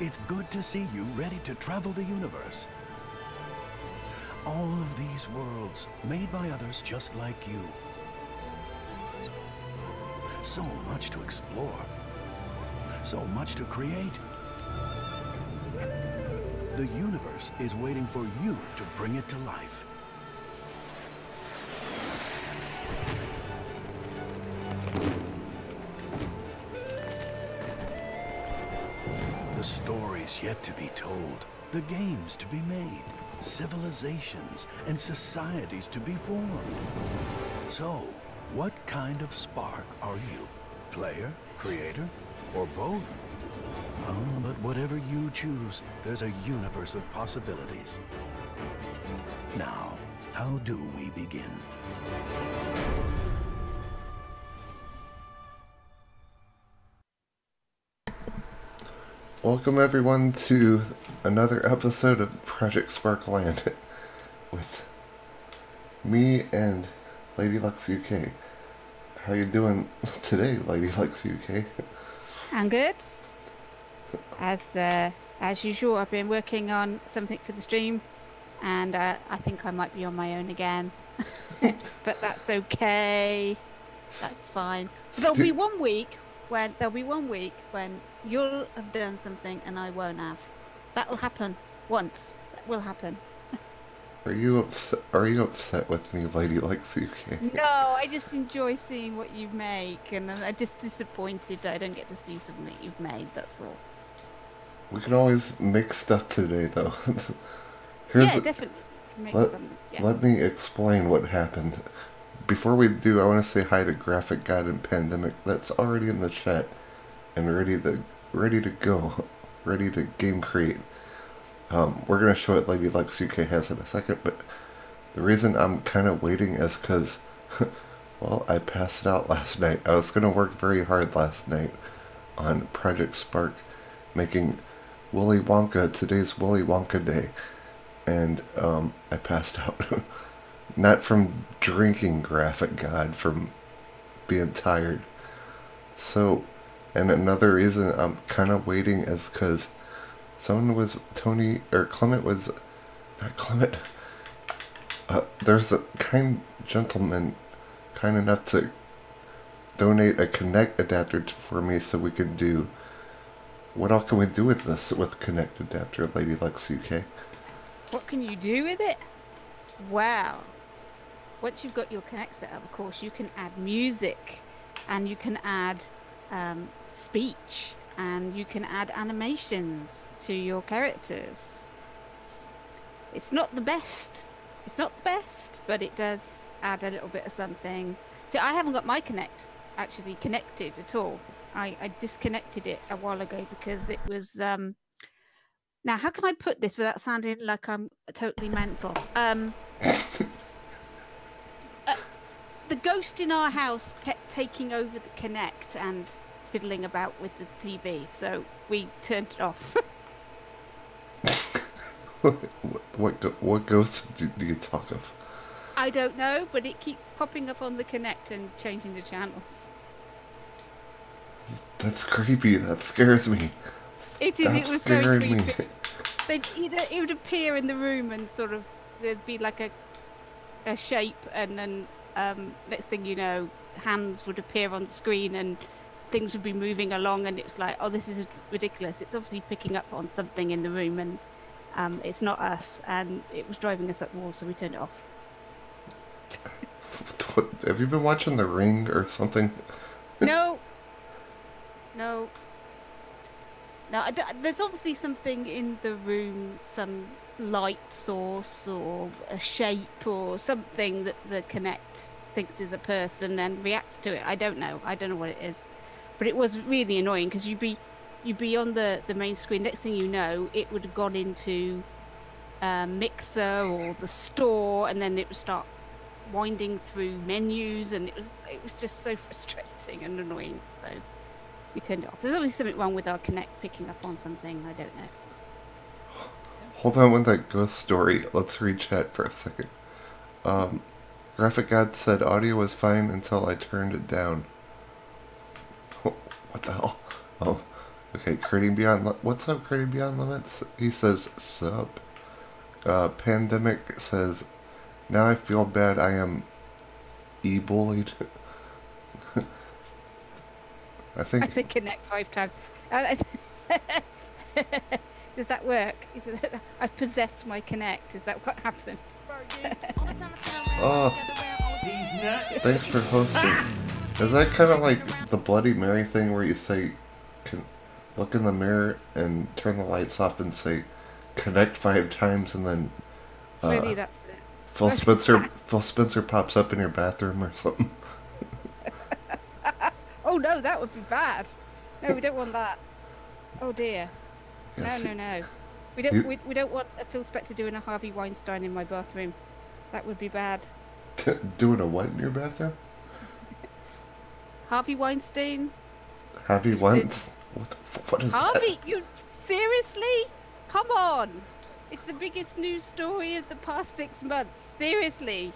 It's good to see you ready to travel the universe. All of these worlds, made by others just like you. So much to explore. So much to create. The universe is waiting for you to bring it to life. The stories yet to be told, the games to be made, civilizations and societies to be formed. So, what kind of spark are you? Player, creator, or both? But whatever you choose, there's a universe of possibilities. Now, how do we begin? Welcome everyone to another episode of Project Sparkland with me and Ladylex UK. How you doing today, Ladylex UK? I'm good. As usual, I've been working on something for the stream, and I think I might be on my own again. But that's okay. That's fine. There'll be one week when you'll have done something and I won't have. That'll happen once. That will happen. Are you upset with me, Ladylex UK? No, I just enjoy seeing what you make, and I'm just disappointed that I don't get to see something that you've made. That's all. We can always make stuff today, though. Yeah, definitely. Make something. Yes. Let me explain what happened. Before we do, I want to say hi to Graphic God and Pandemic. That's already in the chat and ready to go, ready to game create. We're gonna show what Ladylex UK has in a second, but the reason I'm kind of waiting is because, well, I passed out last night. I was gonna work very hard last night on Project Spark, making Willy Wonka, today's Willy Wonka day, and I passed out. Not from drinking, Graphic God, from being tired. So, and another reason I'm kind of waiting is because Clement was, not Clement, there's a kind gentleman kind enough to donate a Connect adapter for me so we can do, what all can we do with this, with Connect adapter, Ladylex UK? What can you do with it? Wow. Once you've got your Connect set up, of course, you can add music, and you can add speech, and you can add animations to your characters. It's not the best. It's not the best, but it does add a little bit of something. So I haven't got my Connect actually connected at all. I disconnected it a while ago because it was... Now, how can I put this without sounding like I'm totally mental? The ghost in our house kept taking over the Connect and fiddling about with the TV, so we turned it off. What ghosts do you talk of? I don't know, but it keeps popping up on the Connect and changing the channels. That's creepy. That scares me. It is. It was very creepy. It would appear in the room and sort of there'd be like a shape, and then next thing you know, hands would appear on the screen and things would be moving along, and it was like, oh, this is ridiculous. It's obviously picking up on something in the room, and it's not us, and it was driving us up the wall, so we turned it off. What, have you been watching The Ring or something? No. There's obviously something in the room, some light source or a shape or something that the Connect thinks is a person and reacts to it. I don't know what it is, but it was really annoying because you'd be on the main screen. Next thing you know, it would have gone into Mixer or the store, and then it would start winding through menus, and it was just so frustrating and annoying. So we turned it off. There's obviously something wrong with our Connect picking up on something. I don't know. So. Hold on with that ghost story. Let's read chat for a second. Graphic God said audio was fine until I turned it down. What the hell? Oh, Okay, creating beyond. What's up, creating beyond limits? He says sub. Pandemic says, now I feel bad. I am e-bullied. I I think. said connect 5 times. Does that work? I've possessed my connect. Is that what happens? Oh, thanks for hosting. Is that kind of like the Bloody Mary thing where you say, look in the mirror and turn the lights off and say, connect 5 times, and then Maybe that's it. Phil Spencer pops up in your bathroom or something? Oh no, that would be bad. No, we don't want that. Oh dear. Yes. No. We don't want a Phil Spector doing a Harvey Weinstein in my bathroom. That would be bad. Doing a what in your bathroom? Harvey Weinstein? Harvey Weinstein? What is Harvey, that? you seriously? Come on. It's the biggest news story of the past 6 months. Seriously.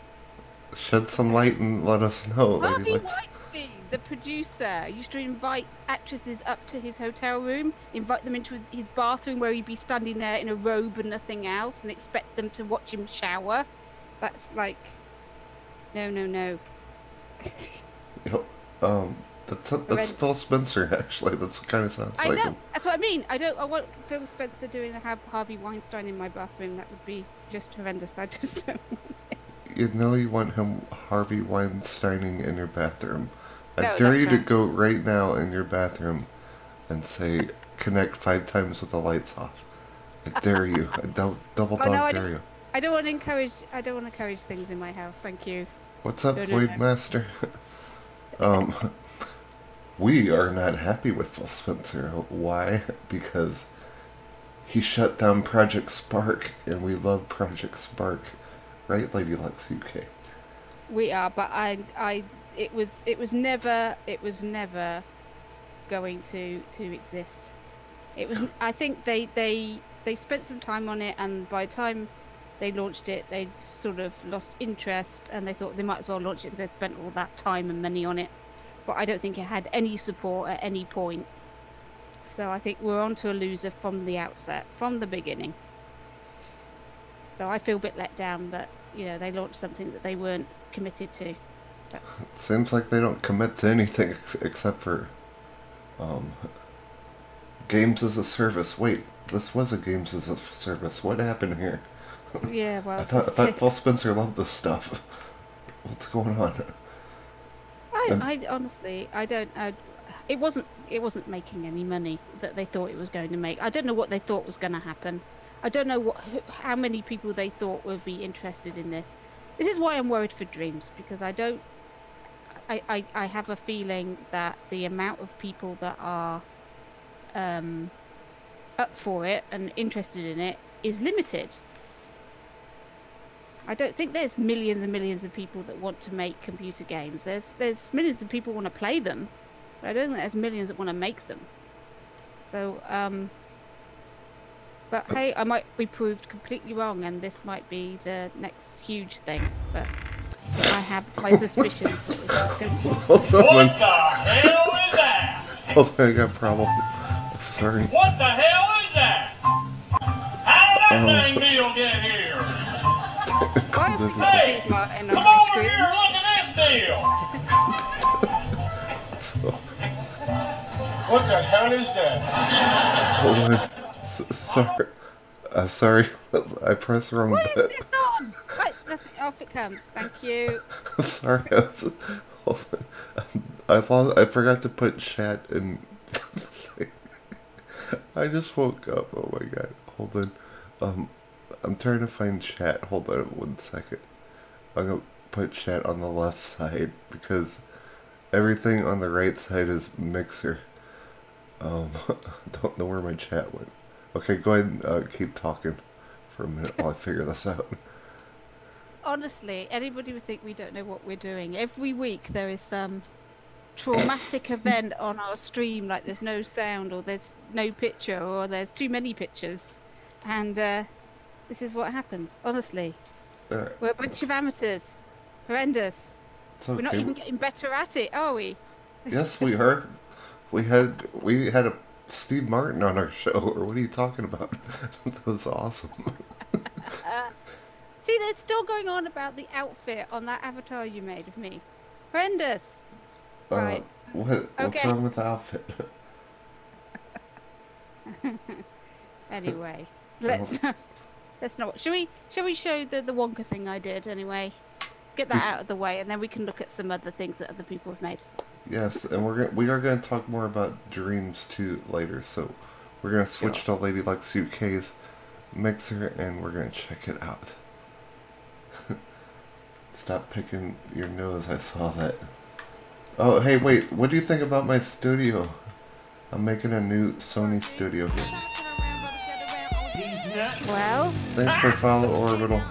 Shed some light and let us know. Harvey Weinstein, the producer, used to invite actresses up to his hotel room, invite them into his bathroom where he'd be standing there in a robe and nothing else, and expect them to watch him shower. That's like, no. That's Phil Spencer, actually. That's kind of sounds like I know. him. That's what I mean. I want Phil Spencer doing a Harvey Weinstein in my bathroom. That would be just horrendous. I just don't want it. You know you want him Harvey Weinsteining in your bathroom. I No, dare that's you to right. go right now in your bathroom and say, connect 5 times with the lights off. I dare you. I double dog dare you. I don't want to encourage things in my house. Thank you. What's up, No. Void Master? We are not happy with Phil Spencer. Why? Because he shut down Project Spark, and we love Project Spark. Right, Ladylex UK? We are, but it was never going to exist. It was. I think they spent some time on it, and by the time they launched it, they sort of lost interest, and they thought they might as well launch it because they spent all that time and money on it. But I don't think it had any support at any point. So I think we're on to a loser from the outset, from the beginning. So I feel a bit let down that, they launched something that they weren't committed to. Seems like they don't commit to anything except for games as a service. Wait, this was a games as a service. What happened here? Yeah, well, I thought Phil Spencer loved this stuff. What's going on? I honestly, I don't. It wasn't making any money that they thought it was going to make. I don't know what they thought was going to happen. I don't know how many people they thought would be interested in this. This is why I'm worried for Dreams, because I have a feeling that the amount of people that are up for it and interested in it is limited. I don't think there's millions and millions of people that want to make computer games. There's millions of people who want to play them, but I don't think there's millions that want to make them. So, but hey, I might be proved completely wrong, and this might be the next huge thing. But I have my suspicions that it's going to be. Hold on. What the hell is that? Hold on, I got a problem. Sorry. What the hell is that? How did that dang deal get here? Why have we got Hey, Steve Martin on come my over screen? here, look at this deal. So, What the hell is that? hold on. Sorry. Sorry. I pressed the wrong What is button. this on? Right, off it comes. Thank you. Sorry. Hold on. I forgot to put chat in. I just woke up. Oh my god. Hold on. I'm trying to find chat. Hold on 1 second. I'm gonna put chat on the left side because everything on the right side is Mixer. I don't know where my chat went. Okay, go ahead and keep talking for a minute while I figure this out. Honestly, anybody would think we don't know what we're doing. Every week there is some traumatic event on our stream, like there's no sound, or there's no picture, or there's too many pictures. And this is what happens, honestly. Alright. We're a bunch of amateurs. Horrendous. It's okay. We're not even getting better at it, are we? Yes, we are. We had a Steve Martin on our show, or what are you talking about? That was awesome. See, they're still going on about the outfit on that avatar you made of me. Horrendous. Right. What's Okay. wrong with the outfit? Anyway, let's not. Shall we show the Wonka thing I did anyway? Get that out of the way, and then we can look at some other things that other people have made. Yes, and we are gonna talk more about Dreams too later. So we're gonna switch to Ladylex UK's mixer, and we're gonna check it out. Stop picking your nose. I saw that. Oh, hey, wait. What do you think about my studio? I'm making a new Sony studio here. Well, Thanks for follow Orbital.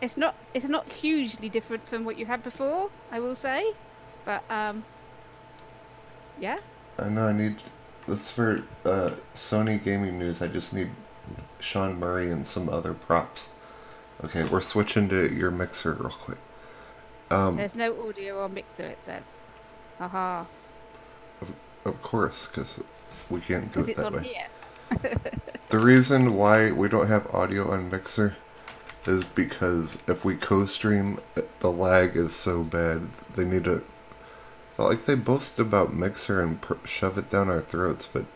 it's not hugely different from what you had before, I will say, but yeah. I know I need. This is for Sony gaming news. I just need Sean Murray and some other props. Okay, we're switching to your mixer real quick. There's no audio or mixer, it says. Haha. Of course, because we can't do Because it it's that on way. here. The reason why we don't have audio on mixer is because if we co-stream, the lag is so bad. They need to. Like, they boast about mixer and shove it down our throats, but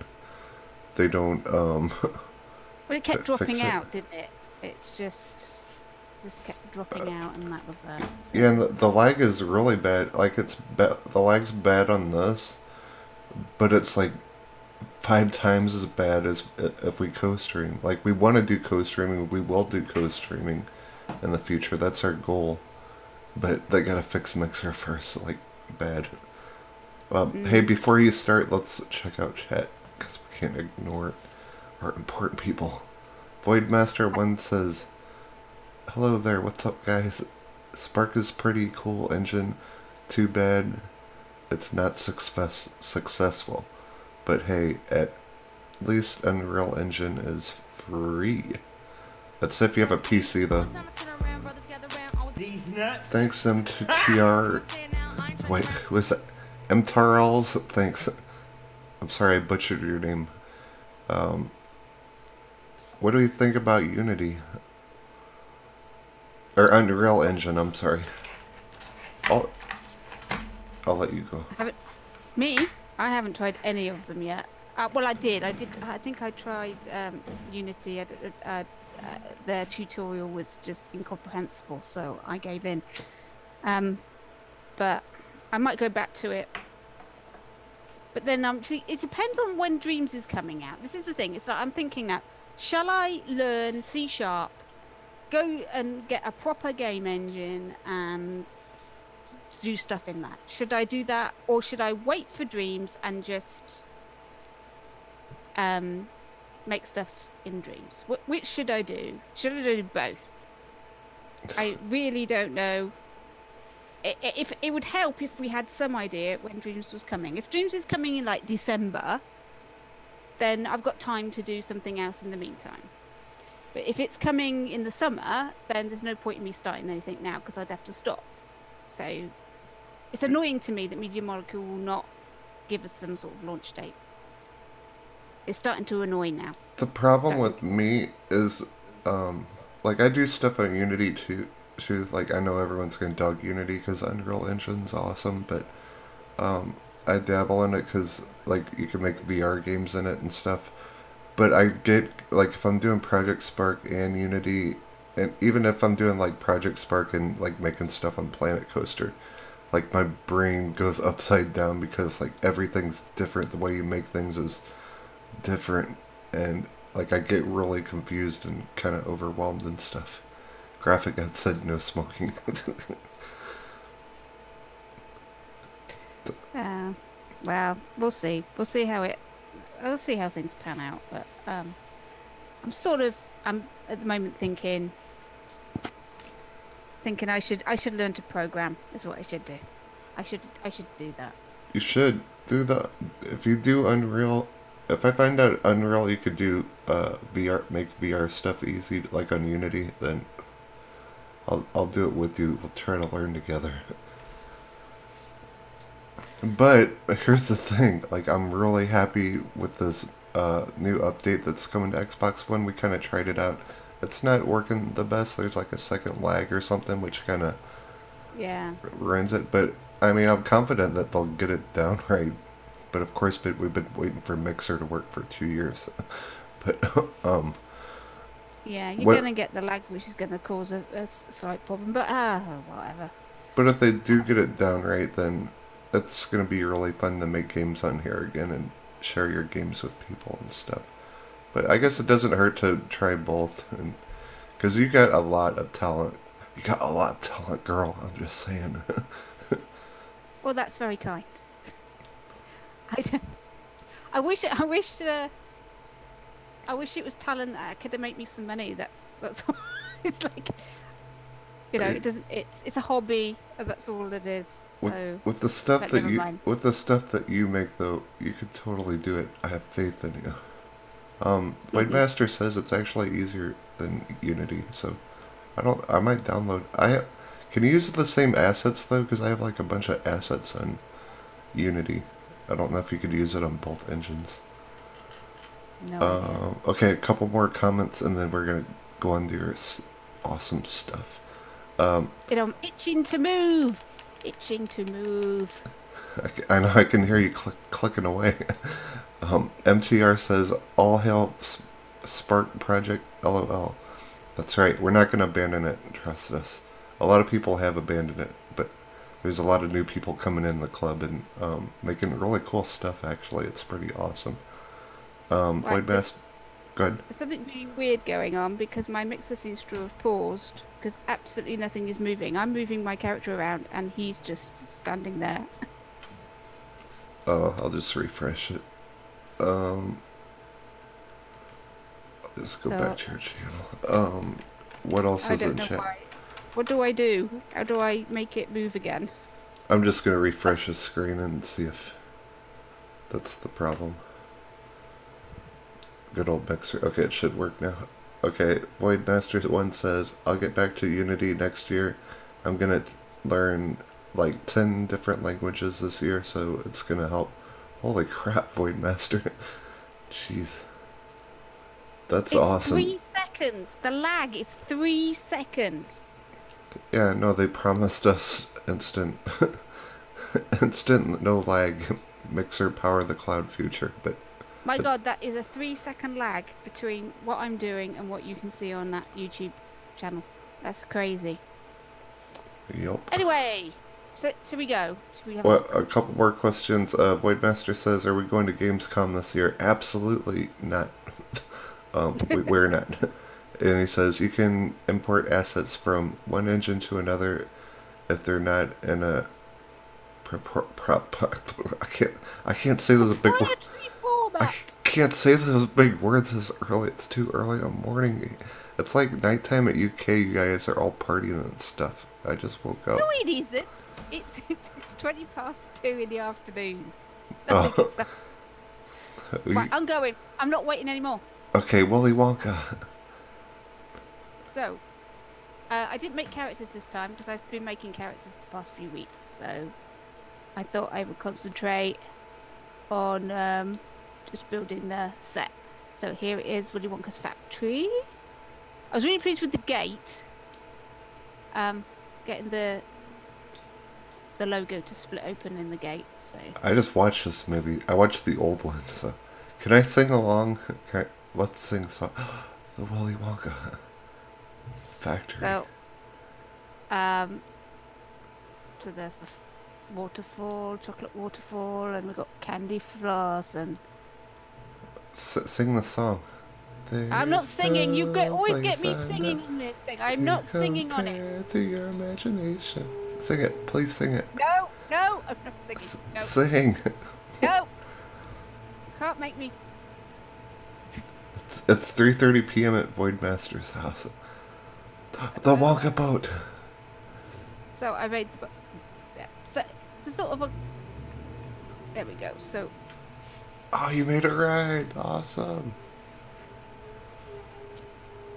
they don't. Well, it kept dropping fix it. out, didn't it? It's just kept dropping out, and that was that. So. Yeah, and the lag is really bad. Like, the lag's bad on this, but it's like 5 times as bad as if we co-stream. Like, we want to do co-streaming. We will do co-streaming in the future. That's our goal. But they gotta fix mixer first. Like, bad. Hey, before you start, let's check out chat, because we can't ignore our important people. Voidmaster1 says, "Hello there, what's up, guys? Spark is pretty cool engine. Too bad it's not successful. But hey, at least Unreal Engine is free. That's if you have a PC, though." Thanks, MTR. Wait, who was that? MTRLs? Thanks. I'm sorry I butchered your name. What do you think about Unity? Or Unreal Engine, I'm sorry. I'll let you go. Me? I haven't tried any of them yet. Well, I did. I think I tried Unity. Their tutorial was just incomprehensible, so I gave in. But I might go back to it. But then, see, it depends on when Dreams is coming out. This is the thing. It's like I'm thinking now, shall I learn C#, go and get a proper game engine and do stuff in that? Should I do that, or should I wait for Dreams and just make stuff in Dreams? Which should I do? Should I do both? I really don't know. If it would help if we had some idea when Dreams was coming. If Dreams is coming in like December, then I've got time to do something else in the meantime. But if it's coming in the summer, then there's no point in me starting anything now, because I'd have to stop. So it's annoying to me that Media Molecule will not give us some sort of launch date. It's starting to annoy now. The problem with me is, like, I do stuff on Unity too. Like, I know everyone's gonna dog Unity because Unreal Engine's awesome, but I dabble in it because, like, you can make VR games in it and stuff. But I get, like, if I'm doing Project Spark and Unity, and even if I'm doing, like, Project Spark and, like, making stuff on Planet Coaster, like, my brain goes upside down because, like, everything's different. The way you make things is different, and, like, I get really confused and kind of overwhelmed and stuff. Graphic had said no smoking. Well, we'll see. We'll see how things pan out. But I'm at the moment thinking I should learn to program. Is what I should do. I should do that. You should do that. If you do Unreal, if I find out Unreal you could do VR, make VR stuff easy, like on Unity, then I'll do it with you. We'll try to learn together. But here's the thing, like I'm really happy with this new update that's coming to Xbox One. We kind of tried it out. It's not working the best. There's like a second lag or something, which kind of Yeah. ruins it. But I mean, I'm confident that they'll get it down right. But of course, we've been waiting for Mixer to work for 2 years. But Yeah, you're what? gonna get the lag, which is gonna cause a slight problem. But whatever. But if they do get it down right, then it's gonna be really fun to make games on here again and share your games with people and stuff. But I guess it doesn't hurt to try both, and because you got a lot of talent. You got a lot of talent, girl. I'm just saying. Well, that's very kind. I wish it was talent that could make me some money. That's all. It's like, you know, it doesn't. It's a hobby. And that's all it is. So with the stuff but that never you mind. with the stuff that you make, though, you could totally do it. I have faith in you. Voidmaster says it's actually easier than Unity, so I might download. Can you use the same assets though? Because I have like a bunch of assets on Unity. I don't know if you could use it on both engines. No idea. Okay, a couple more comments, and then we're gonna go on to your awesome stuff. I'm itching to move. Itching to move. I know I can hear you clicking away. MTR says, all hail Spark Project, LOL. That's right, we're not going to abandon it, trust us. A lot of people have abandoned it, but there's a lot of new people coming in the club and making really cool stuff, actually. It's pretty awesome. Right, Voidmaster, go ahead. There's something really weird going on because my mixer seems to have paused because absolutely nothing is moving. I'm moving my character around and he's just standing there. Oh, I'll just refresh it. I'll just go back to your channel. What else is in chat? Why. What do I do? How do I make it move again? I'm just gonna refresh the screen and see if that's the problem. Good old Mixer. Okay, it should work now. Okay, Voidmaster1 says, I'll get back to Unity next year. I'm gonna learn like 10 different languages this year, so it's gonna help. Holy crap, Voidmaster. Jeez. That's awesome. It's 3 seconds. The lag is 3 seconds. Yeah, no, they promised us instant instant no lag Mixer power the cloud future, but My god, that is a 3-second lag between what I'm doing and what you can see on that YouTube channel. That's crazy. Yup. Anyway, so should we go? Should we have Well, a couple more questions. Voidmaster says, are we going to Gamescom this year? Absolutely not. We're not. And he says, you can import assets from one engine to another if they're not in a... I can't say those big words. I can't say those big words this early. It's too early in the morning. It's like nighttime at UK. You guys are all partying and stuff. I just woke up. No, it isn't. It's 20 past 2 in the afternoon. It's nothing. Right, I'm going. I'm not waiting anymore. Okay, Willy Wonka. So, I didn't make characters this time because I've been making characters the past few weeks. So, I thought I would concentrate on just building the set. So here it is, Willy Wonka's factory. I was really pleased with the gate. Getting the logo to split open in the gate. So I just watched this movie. I watched the old one. So can I sing along? Let's sing song. The Willy Wonka factory. So there's the waterfall, chocolate waterfall, and we've got candy floss and. Sing the song. I'm not singing. You always get me singing on this thing. I'm not singing on it. To your imagination. Sing it. Please sing it. No, I'm not singing. No. Sing. No. You can't make me. It's 3:30 p.m. at Voidmaster's house. The Wonka boat. So I made the boat. Yeah. So it's a sort of a. There we go. So. Oh, you made it right. Awesome.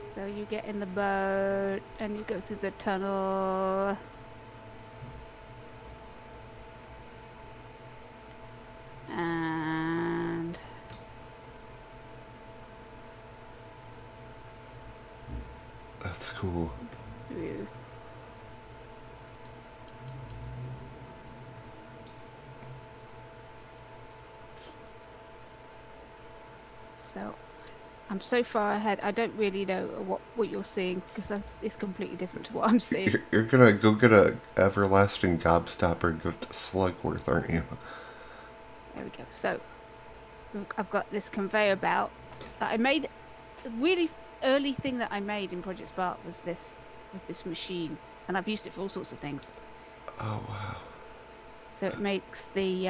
So you get in the boat and you go through the tunnel. That's cool. through. So, I'm so far ahead. I don't really know what you're seeing because it's completely different to what I'm seeing. You're gonna go get a everlasting gobstopper and give it to Slugworth, aren't you? There we go. So, I've got this conveyor belt that I made. A really early thing that I made in Project Spark was this with this machine, and I've used it for all sorts of things. Oh wow! So it makes the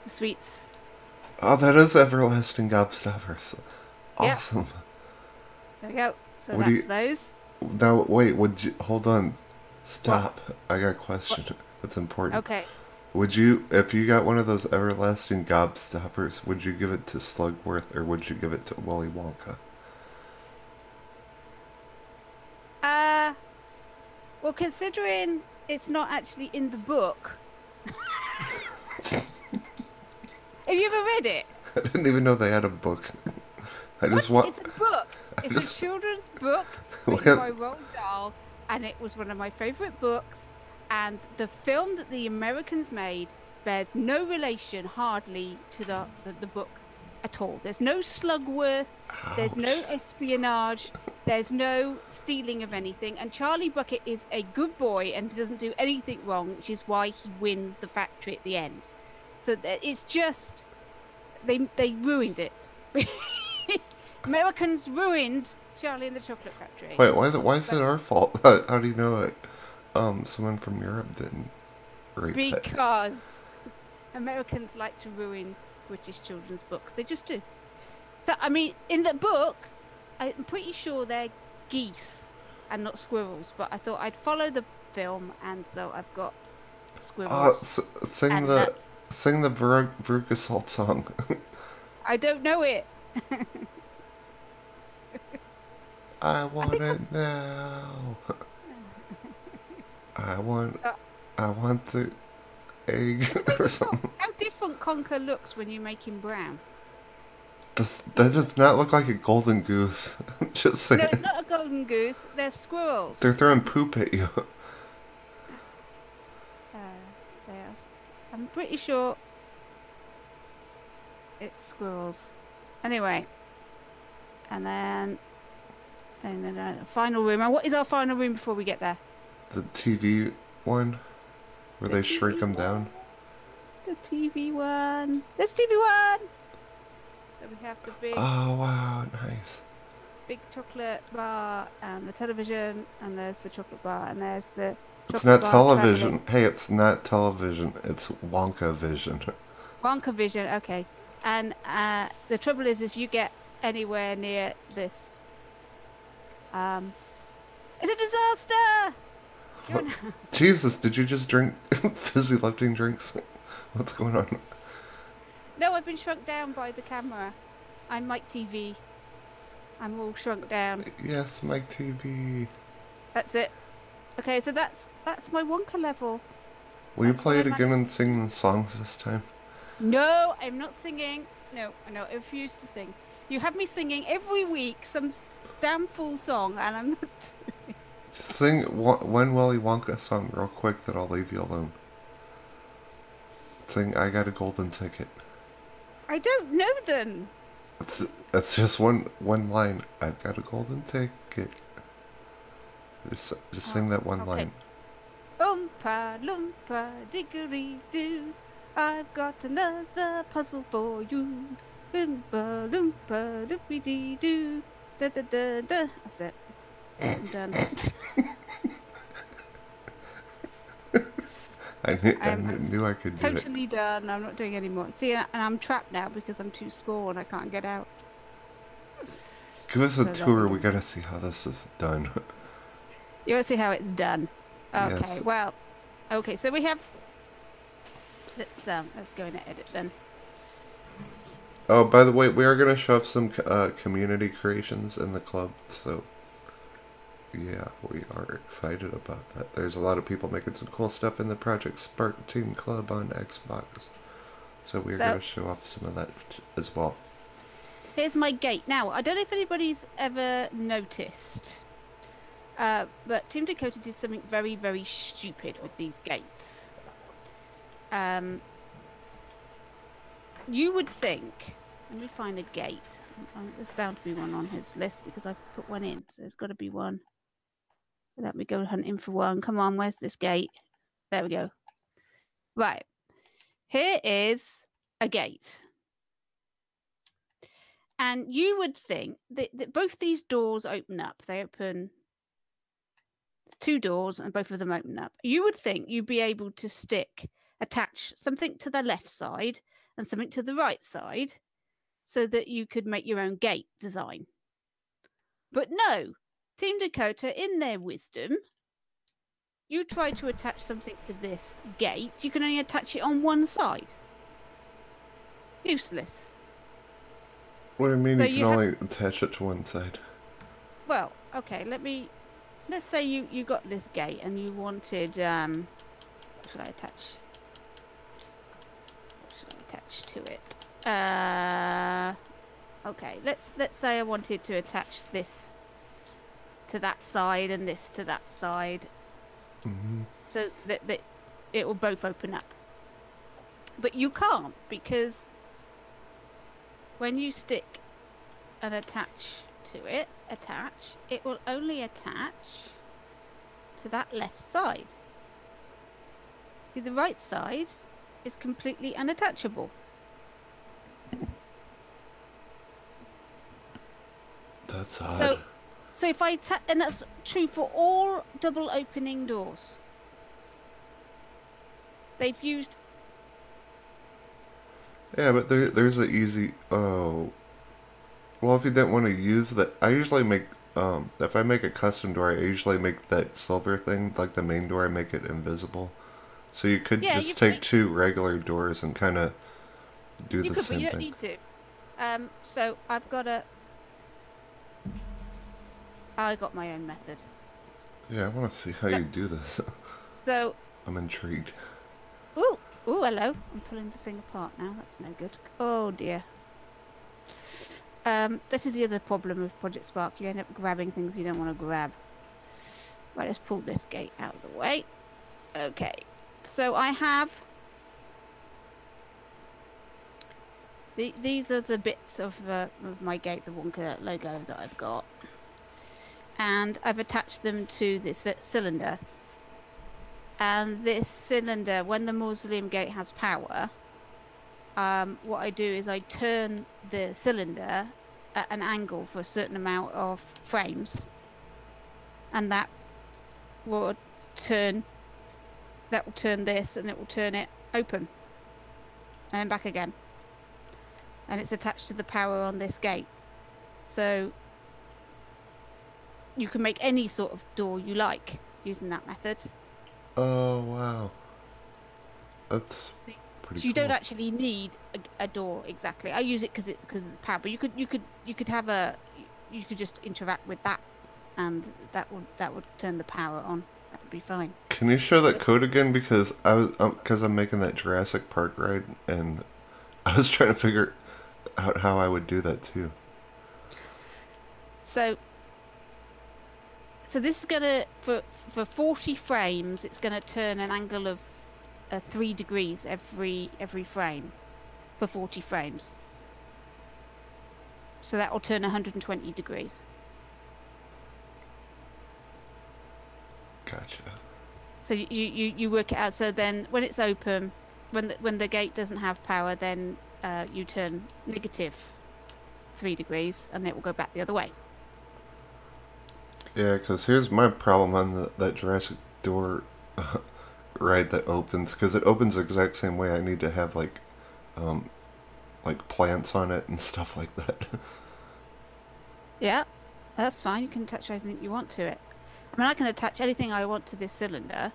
sweets. Oh, that is everlasting gobstoppers. Awesome. Yep. There we go. So What do that's you- those. Now wait, would you hold on? Stop. I got a question. That's important. Okay. Would you, if you got one of those everlasting gobstoppers, would you give it to Slugworth or would you give it to Willy Wonka? Well, considering it's not actually in the book. Have you ever read it? I didn't even know they had a book. I just What? want. It's a book. It's just- a children's book Well, written by Roald Dahl, and it was one of my favourite books. And the film that the Americans made bears no relation, hardly, to the book at all. There's no Slugworth. There's no espionage. There's no stealing of anything. And Charlie Bucket is a good boy and doesn't do anything wrong, which is why he wins the factory at the end. So it's just they ruined it. Americans ruined Charlie and the Chocolate Factory. Wait, why is it our fault? How do you know it? Someone from Europe didn't write that. Because Americans like to ruin British children's books. They just do. So, I mean, in the book, I'm pretty sure they're geese and not squirrels, but I thought I'd follow the film, and so I've got squirrels. Sing and the nuts. sing the Veruca Salt song. I don't know it. I want it now. I want the egg or something. How different Conker looks when you make him brown. That does not look like a golden goose. Just saying. No, it's not a golden goose. They're squirrels. They're throwing poop at you. I'm pretty sure it's squirrels. Anyway, and then the final room. And what is our final room before we get there? The TV one, where The they shrink TV them down. The TV one. There's TV one. So we have the Oh wow, nice. big chocolate bar and the television, and there's the chocolate bar, and there's the chocolate It's not bar television. traveling. Hey, it's not television. It's Wonka Vision. Wonka Vision, okay. And the trouble is, if you get anywhere near this, it's a disaster. Jesus, did you just drink fizzy lifting drinks? What's going on? No, I've been shrunk down by the camera. I'm Mike TV. I'm all shrunk down. Yes, Mike TV. That's it. Okay, so that's my Wonka level. Will you That's play what it I again and sing the songs this time? No, I'm not singing. No, I refuse to sing. You have me singing every week some damn full song, and I'm not. Just sing one Willy Wonka song real quick, then I'll leave you alone. Sing I Got a Golden Ticket. I don't know them. That's just one line. I've got a golden ticket. Just sing that one okay. line. Oompa loompa dickory doo, I've got another puzzle for you. Oompa loompa doopy dee doo, da da da da. That's it. I'm done. I knew I could do it. Totally done. I'm not doing any more. See, and I'm trapped now because I'm too small and I can't get out. Give us a So tour. that- We gotta see how this is done. You want to see how it's done? Okay. Yes. Well, okay. So we have. Let's go in and edit then. Oh, by the way, we are gonna show off some community creations in the club. So, yeah, we are excited about that. There's a lot of people making some cool stuff in the Project Spark Team Club on Xbox. So we're So- gonna show off some of that as well. here's my gate. Now, I don't know if anybody's ever noticed, but Team Dakota did something very, very stupid with these gates. You would think... Let me find a gate. There's bound to be one on his list because I've put one in, so there's got to be one. Let me go hunting for one. Come on, where's this gate? There we go. Right. Here is a gate. And you would think that both these doors open up. They open 2 doors and both of them open up. You would think you'd be able to attach something to the left side and something to the right side so that you could make your own gate design. But no, Team Dakota, in their wisdom, you try to attach something to this gate, you can only attach it on one side. Useless. What do you mean So you can only attach it to one side? Well, okay, let's say you got this gate and you wanted, what should I attach? What should I attach to it? Okay, let's say I wanted to attach this to that side and this to that side. Mm-hmm. So that it will both open up. But you can't, because when you stick and attach to it, it will only attach to that left side. The right side is completely unattachable. That's odd. So if I and that's true for all double opening doors. They've used... Yeah, but there's an easy... Oh. Well, if you didn't want to use that... I usually make... if I make a custom door, I usually make that silver thing, like the main door, I make it invisible. So you could just take 2 regular doors and kind of do the same thing. You don't need to. So I've got a... I got my own method. Yeah, I want to see how you do this. So... I'm intrigued. Ooh, hello. I'm pulling the thing apart now. That's no good. Oh, dear. This is the other problem with Project Spark. You end up grabbing things you don't want to grab. Right, let's pull this gate out of the way. Okay. So I have... These are the bits of my gate, the Wonka logo that I've got. And I've attached them to this cylinder. And this cylinder, when the mausoleum gate has power, what I do is I turn the cylinder at an angle for a certain amount of frames, and that will turn this, and it will turn it open and then back again, and it's attached to the power on this gate, so you can make any sort of door you like using that method. Oh wow, that's pretty So you cool. don't actually need a door exactly. I use it because of the power, but you could have you could just interact with that, and that would turn the power on. That would be fine. Can you show that code again? Because I'm making that Jurassic Park ride, and I was trying to figure out how I would do that too. So this is gonna for 40 frames. It's gonna turn an angle of 3 degrees every frame for 40 frames. So that will turn 120 degrees. Gotcha. So you work it out. So then when it's open, when the gate doesn't have power, then you turn negative 3 degrees, and it will go back the other way. Yeah, because here's my problem on that Jurassic door ride that opens, because it opens the exact same way. I need to have like plants on it and stuff like that. Yeah, that's fine. You can attach everything you want to it. I mean, I can attach anything I want to this cylinder.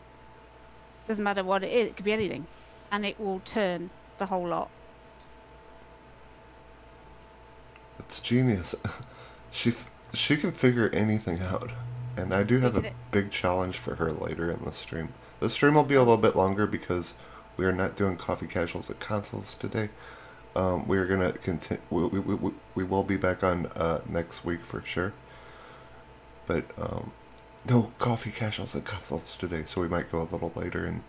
Doesn't matter what it is. It could be anything, and it will turn the whole lot. It's genius. She can figure anything out, and I do have a big challenge for her later in the stream. The stream will be a little bit longer because we are not doing coffee casuals at consoles today. we're gonna continue. We will be back on next week for sure. But no coffee casuals and cocktails today, so we might go a little later. And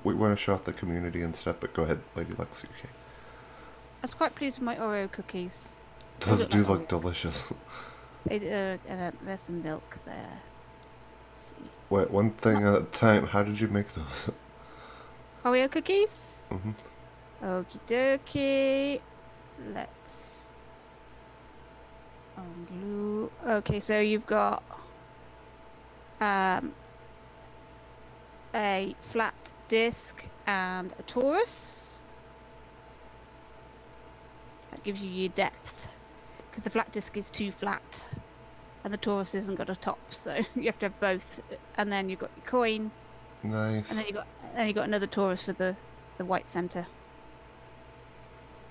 we want to show off the community and stuff. But go ahead, Ladylex, okay. I was quite pleased with my Oreo cookies. Those do look Oreo. delicious. There's some milk there. Let's see. Wait, one thing at a time. How did you make those? Oreo cookies? Mhm. Okie dokie. Let's unglue. Okay, so you've got a flat disc and a torus. That gives you your depth, because the flat disc is too flat and the torus hasn't got a top, so you have to have both. And then you've got your coin. Nice. And then you got another torus for the white center.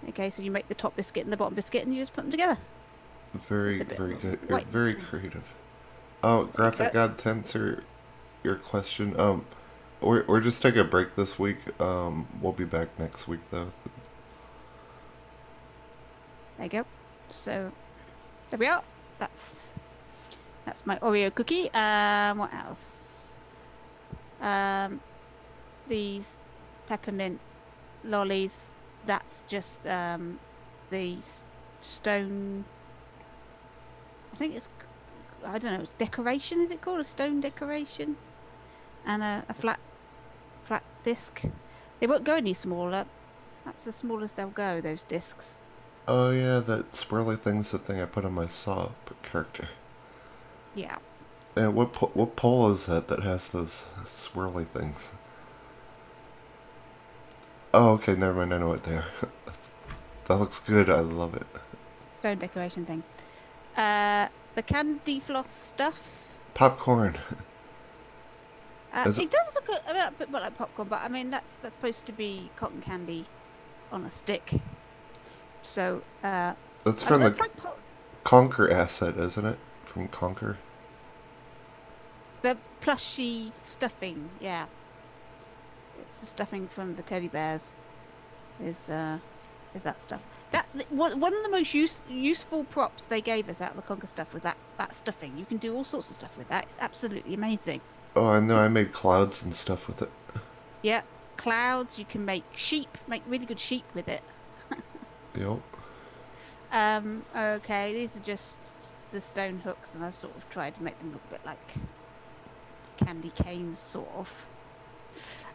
Okay, so you make the top biscuit and the bottom biscuit, and you just put them together. Very good. You're very creative. Oh, Graphic God, to answer your question, we're just taking a break this week. We'll be back next week though. There you go. So there we are. That's my Oreo cookie. What else? These peppermint lollies. That's just the stone. I think it's, I don't know, decoration. Is it called a stone decoration? And a flat disc. They won't go any smaller. That's the smallest they'll go. Those discs. Oh yeah, that swirly thing's the thing I put on my Saw character. Yeah. And what pole is that has those swirly things? Oh, okay, never mind. I know what they are. That looks good. I love it. Stone decoration thing. The candy floss stuff. Popcorn. It does look a bit more like popcorn, but I mean that's supposed to be cotton candy on a stick. So that's from the Conquer asset, isn't it? From Conquer. The plushy stuffing, yeah. It's the stuffing from the teddy bears. Is that stuff? One of the most useful props they gave us out of the Conquer stuff was that stuffing. You can do all sorts of stuff with that. It's absolutely amazing. Oh, I know. I made clouds and stuff with it. Yeah, clouds. You can make sheep. Make really good sheep with it. Yep. Okay, these are just the stone hooks, and I sort of tried to make them look a bit like candy canes, sort of.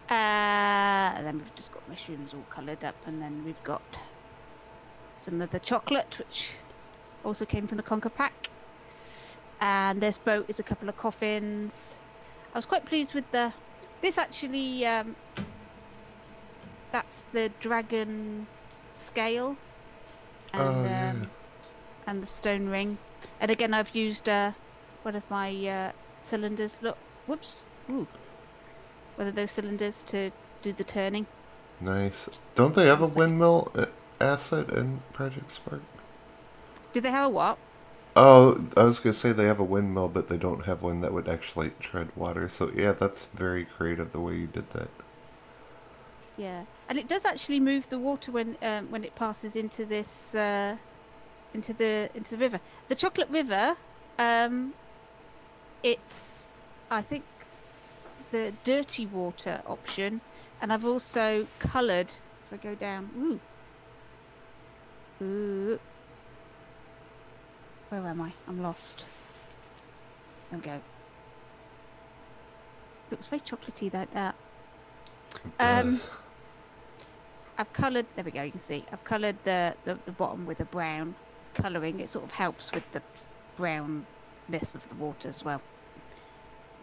And then we've just got mushrooms all coloured up, and then we've got some of the chocolate, which also came from the Conquer pack. And this boat is a couple of coffins. I was quite pleased with this actually, that's the dragon scale. And, and the stone ring. And again, I've used one of my cylinders. Look, whoops. Ooh. One of those cylinders to do the turning. Nice. Don't they have a windmill asset in Project Spark? Did they have a what? Oh, I was going to say they have a windmill, but they don't have one that would actually tread water. So yeah, that's very creative the way you did that. Yeah, and it does actually move the water when it passes into this into the river. The chocolate river, it's I think the dirty water option, and I've also coloured. If I go down, ooh, where am I? I'm lost. There we go. Looks very chocolatey like that. I've coloured, there we go, you can see, I've coloured the bottom with a brown colouring. It sort of helps with the brownness of the water as well.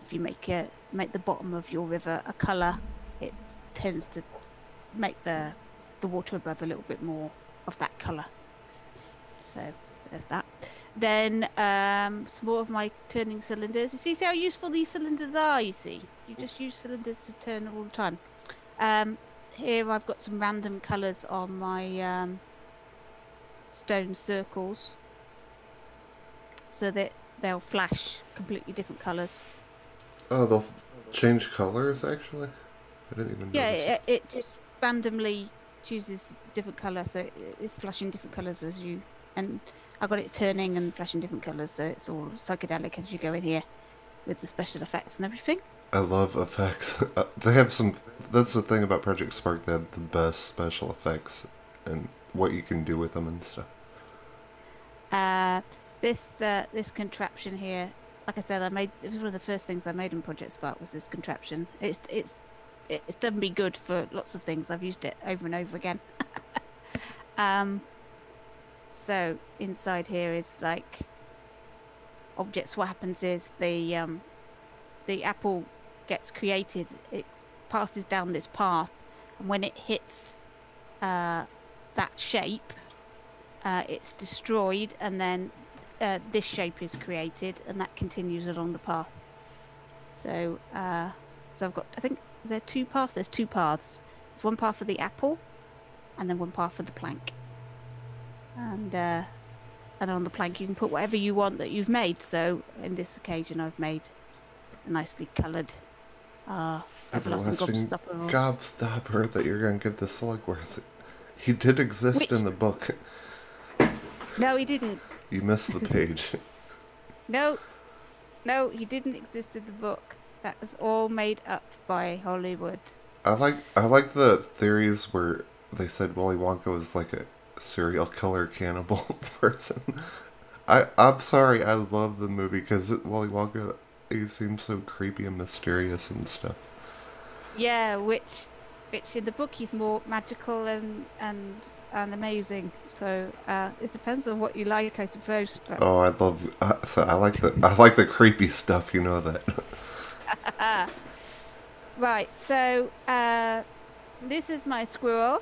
If you make the bottom of your river a colour, it tends to make the water above a little bit more of that colour. So there's that. Then some more of my turning cylinders. You see how useful these cylinders are, you see? You just use cylinders to turn all the time. Here I've got some random colours on my stone circles, so that they'll flash completely different colours. Oh, they'll change colours actually? I didn't even notice. Yeah, it just randomly chooses different colour, so it's flashing different colours as you. And I got it turning and flashing different colours, so it's all psychedelic as you go in here with the special effects and everything. I love effects. They have some. That's the thing about Project Spark. They have the best special effects and what you can do with them and stuff. This contraption here, like I said, it was one of the first things I made in Project Spark was this contraption. It's done me good for lots of things. I've used it over and over again. So inside here is like objects. What happens is the apple gets created. It passes down this path, and when it hits that shape, it's destroyed, and then this shape is created, and that continues along the path. So I've got, I think, is there two paths? There's two paths. There's one path for the apple, and then one path for the plank. And on the plank you can put whatever you want that you've made. So in this occasion I've made a nicely coloured everlasting gobstopper that you're going to give to Slugworth. He did exist in the book. No, he didn't. You missed the page. No, he didn't exist in the book. That was all made up by Hollywood. I like the theories where they said Willy Wonka was like a serial killer cannibal person. I'm sorry, I love the movie because Willy Wonka, he seems so creepy and mysterious and stuff. Yeah, which in the book he's more magical and amazing. So it depends on what you like, I suppose. But... Oh, I love. I like the creepy stuff. You know that. Right. So this is my squirrel.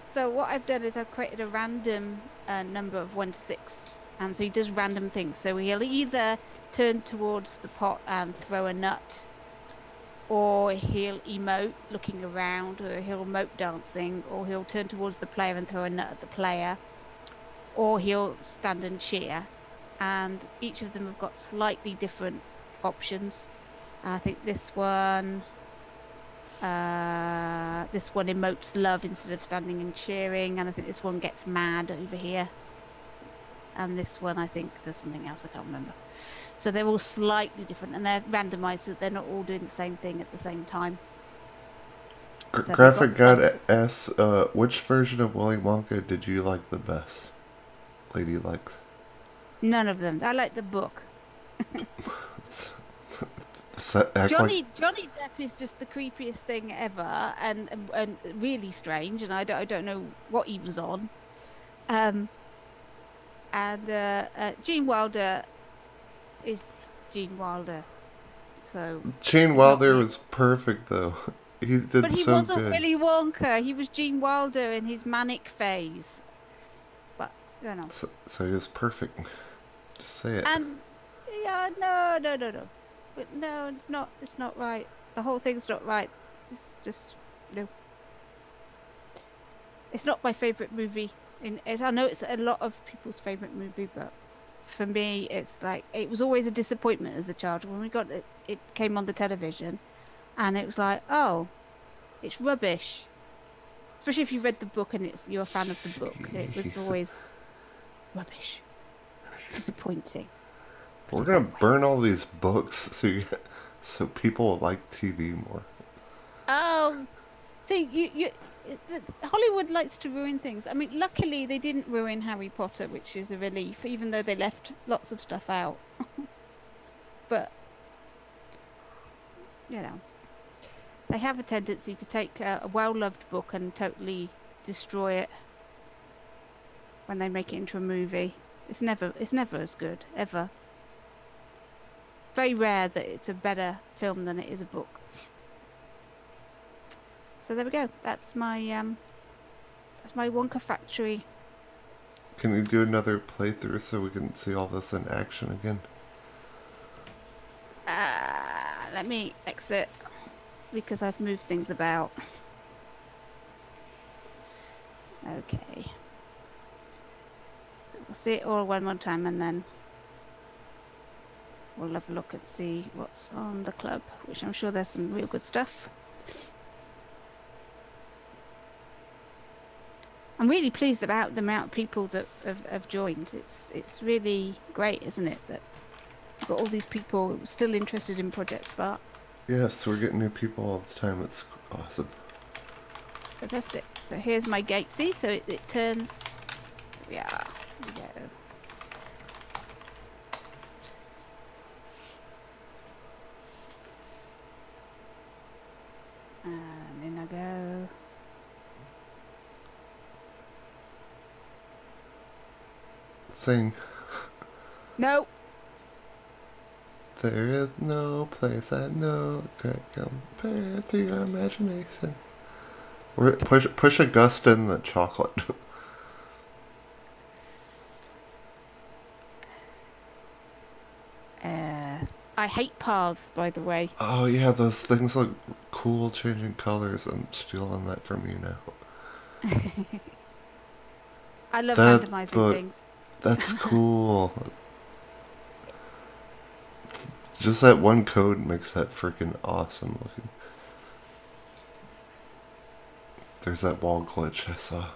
So what I've done is I've created a random number of 1 to 6, and so he does random things. So he'll either turn towards the pot and throw a nut, or he'll emote looking around, or he'll moat dancing, or he'll turn towards the player and throw a nut at the player, or he'll stand and cheer. And each of them have got slightly different options. I think this one emotes love instead of standing and cheering, and I think this one gets mad over here, and this one I think does something else, I can't remember. So they're all slightly different, and they're randomized so that they're not all doing the same thing at the same time. So Graphic God asks, which version of Willy Wonka did you like the best? Ladylex. None of them. I like the book. Johnny Depp is just the creepiest thing ever, and really strange, and I don't know what he was on. Gene Wilder is Gene Wilder. So Gene Wilder was perfect though. He did so good. But he wasn't Willy Wonka. He was Gene Wilder in his manic phase. But you know. So he was perfect. Just say it. And yeah, no. But no, it's not right. The whole thing's not right. It's just no. It's not my favourite movie. I know it's a lot of people's favourite movie, but for me, it's like it was always a disappointment as a child when we got it. It came on the television, and it was like, oh, it's rubbish. Especially if you read the book and you're a fan of the book, it was always rubbish, disappointing. We're gonna burn all these books so people will like TV more. Oh, see, Hollywood likes to ruin things. I mean, luckily they didn't ruin Harry Potter, which is a relief, even though they left lots of stuff out. But you know, they have a tendency to take a well-loved book and totally destroy it when they make it into a movie. It's never as good, ever. Very rare that it's a better film than it is a book. So there we go. That's my Wonka factory. Can you do another playthrough so we can see all this in action again? Let me exit because I've moved things about. Okay. So we'll see it all one more time and then we'll have a look and see what's on the club, which I'm sure there's some real good stuff. I'm really pleased about the amount of people that have joined. It's really great, isn't it? That we've got all these people still interested in Project Spark. Yes, we're getting new people all the time. It's awesome. It's fantastic. So here's my gate. See, so it turns. Yeah, here we go. And in I go. Sing. No. There is no place that no can compare to your imagination. Push a gust in the chocolate. I hate paths, by the way. Oh yeah, those things look cool, changing colors. I'm stealing that from you now. I love randomizing things. That's cool. Just that one code makes that freaking awesome looking. There's that wall glitch I saw.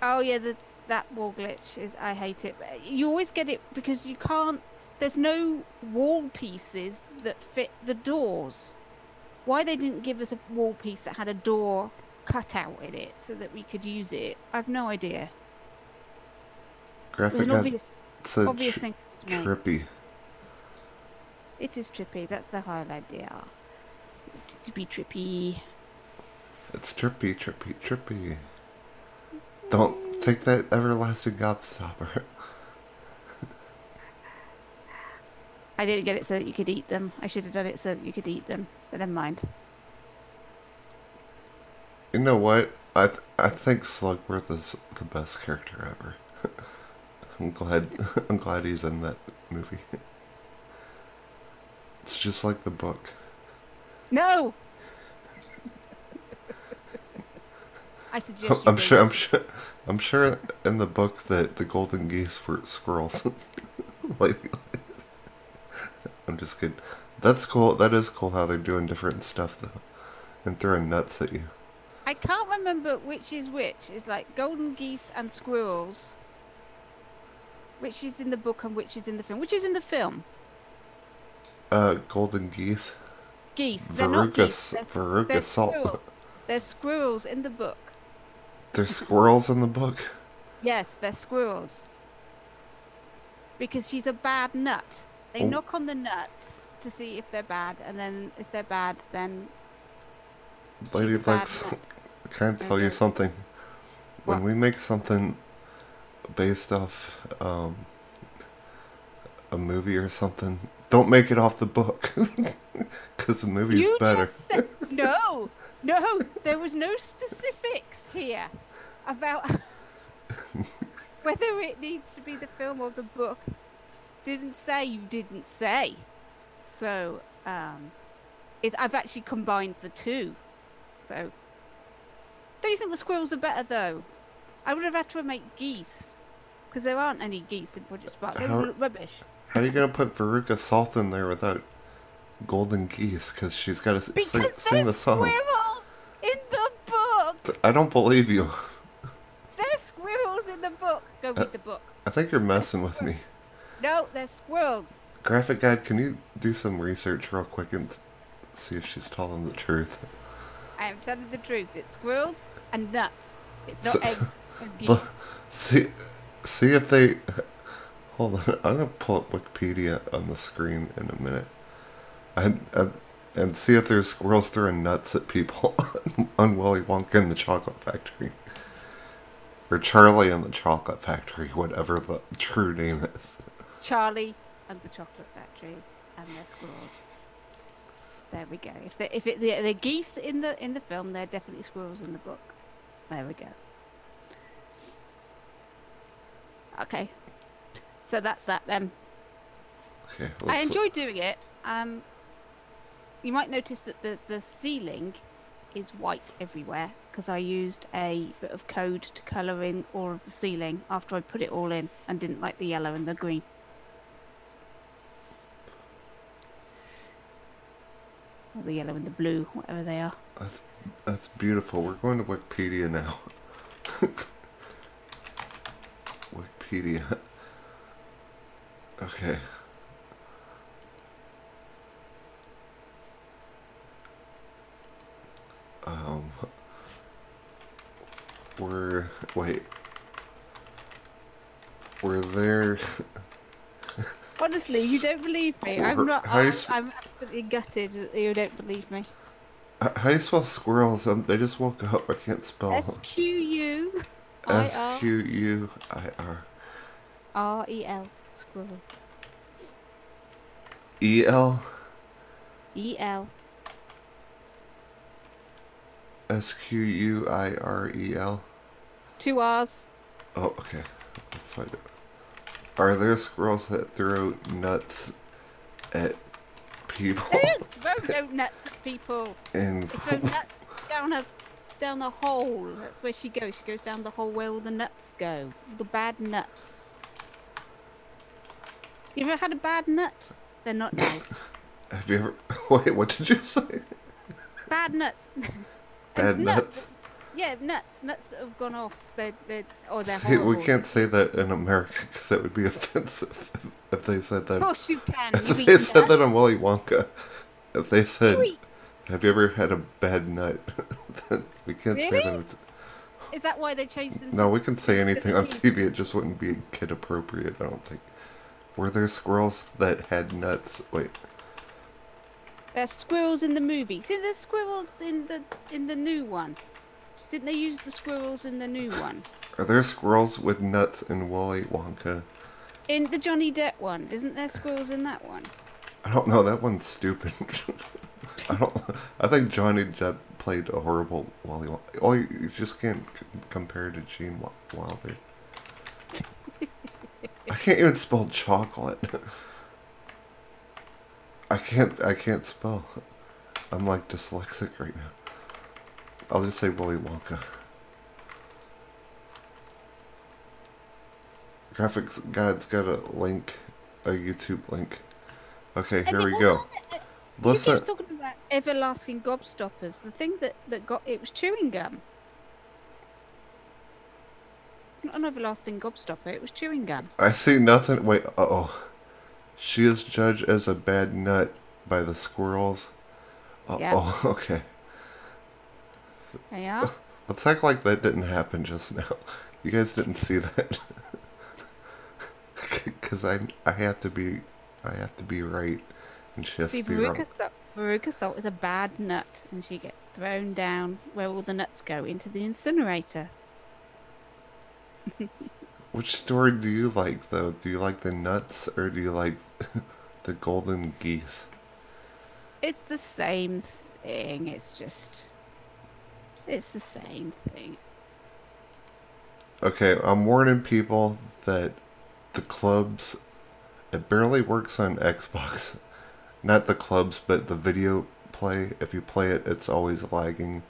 Oh yeah, that wall glitch is. I hate it. You always get it because you can't. There's no wall pieces that fit the doors. Why they didn't give us a wall piece that had a door cut out in it so that we could use it, I've no idea. Graphic It was an obvious thing to make. trippy. It is trippy. That's the whole idea. To be trippy. It's trippy, trippy, trippy. Don't take that everlasting gobstopper. I didn't get it so that you could eat them. I should have done it so that you could eat them. But never mind. You know what? I think Slugworth is the best character ever. I'm glad he's in that movie. It's just like the book. No. I suggest. I'm sure in the book that the golden geese were squirrels. Like, I'm just kidding. That's cool. That is cool how they're doing different stuff though, and throwing nuts at you. I can't remember which is which. It's like golden geese and squirrels. Which is in the book and which is in the film? Which is in the film? Golden geese. Geese. They're not geese. Veruca Salt. Squirrels. There's squirrels in the book. There's squirrels in the book? Yes, they're squirrels. Because she's a bad nut. They knock on the nuts to see if they're bad, and then if they're bad, then Ladylex, can I tell you something? When we make something based off a movie or something, don't make it off the book. Because the movie's better. Just said, no, there was no specifics here about whether it needs to be the film or the book. Didn't say you didn't say. So, I've actually combined the two. So, don't you think the squirrels are better though? I would have had to make geese. Because there aren't any geese in Project Spark. They would look rubbish. How are you going to put Veruca Salt in there without golden geese? Because she's got to sing the song. Squirrels in the book! I don't believe you. There's squirrels in the book. Go read the book. I think you're messing with me. No, they're squirrels. Graphic Guide, can you do some research real quick and see if she's telling the truth? I am telling the truth. It's squirrels and nuts. It's not eggs and geese. See if they... Hold on, I'm going to pull up Wikipedia on the screen in a minute. And see if there's squirrels throwing nuts at people on Willy Wonka and the Chocolate Factory. Or Charlie and the Chocolate Factory, whatever the true name is. Charlie and the Chocolate Factory and their squirrels. There we go. If they're geese in the film, they're definitely squirrels in the book. There we go. Okay. So that's that then. Okay. I enjoy doing it. You might notice that the ceiling is white everywhere because I used a bit of code to colour in all of the ceiling after I put it all in and didn't like the yellow and the green. Or the yellow and the blue, whatever they are. That's beautiful. We're going to Wikipedia now. Wikipedia. Okay. Wait. We're there. Honestly, you don't believe me. I'm not. I'm absolutely gutted that you don't believe me. How do you spell squirrels? I just woke up. I can't spell. SQUIR. SQUIR. REL. Squirrel. EL. EL. SQUIREL. 2 R's. Oh, okay. Let's find it. Are there squirrels that throw nuts at people? They don't throw no nuts at people. And They throw nuts down the hole. That's where she goes. She goes down the hole where all the nuts go. All the bad nuts. You ever had a bad nut? They're not nice. have you ever? Wait, what did you say? Bad nuts. Bad nuts. Yeah, nuts that have gone off. They're See, horrible. we can't say that in America because that would be offensive if they said that. Of course you can. If they said that on Willy Wonka, if they said, "Have you ever had a bad nut?" Then we can't say that. Is that why they changed them? No, we can say anything on TV. It just wouldn't be kid appropriate. I don't think. Were there squirrels that had nuts? Wait. There's squirrels in the movie. See, there's squirrels in the new one. Didn't they use the squirrels in the new one? Are there squirrels with nuts in Willy Wonka? In the Johnny Depp one, isn't there squirrels in that one? I don't know. That one's stupid. I think Johnny Depp played a horrible Willy Wonka. Oh, you just can't compare to Gene Wilder. I can't even spell chocolate. I can't spell. I'm like dyslexic right now. I'll just say Willy Wonka. Graphics God's got a link, a YouTube link. Okay, here we go. Listen. You keep talking about everlasting gobstoppers. The thing that got it was chewing gum. It's not an everlasting gobstopper. It was chewing gum. I see nothing. Wait. Uh-oh. She is judged as a bad nut by the squirrels. Uh-oh. Yep. Okay. They are. Let's act like that didn't happen just now. You guys didn't see that. Because I have to be right, and she has to be wrong. Veruca Salt is a bad nut, and she gets thrown down where all the nuts go, into the incinerator. Which story do you like, though? Do you like the nuts, or do you like the golden geese? It's the same thing. It's the same thing. Okay, I'm warning people that the clubs, it barely works on Xbox. Not the clubs, but the video play. If you play it, it's always lagging.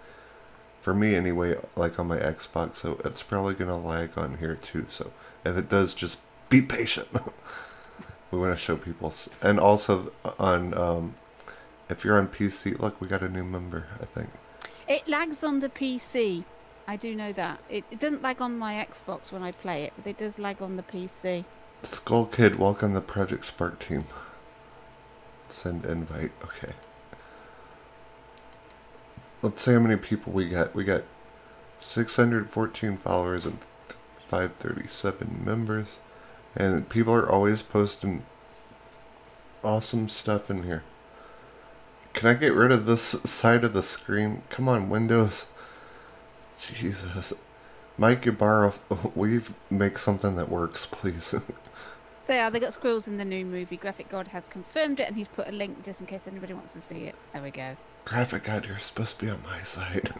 For me anyway, like on my Xbox, so it's probably going to lag on here too. So if it does, just be patient. We want to show people. And also on, if you're on PC, look, we got a new member, I think. It lags on the PC. I do know that. It doesn't lag on my Xbox when I play it, but it does lag on the PC. Skull Kid, welcome to Project Spark team. Send invite. Okay. Let's see how many people we got. We got 614 followers and 537 members. And people are always posting awesome stuff in here. Can I get rid of this side of the screen? Come on, Windows. Jesus. Mike Ibarra, will you make something that works, please? They got squirrels in the new movie. Graphic God has confirmed it, and he's put a link just in case anybody wants to see it. There we go. Graphic God, you're supposed to be on my side.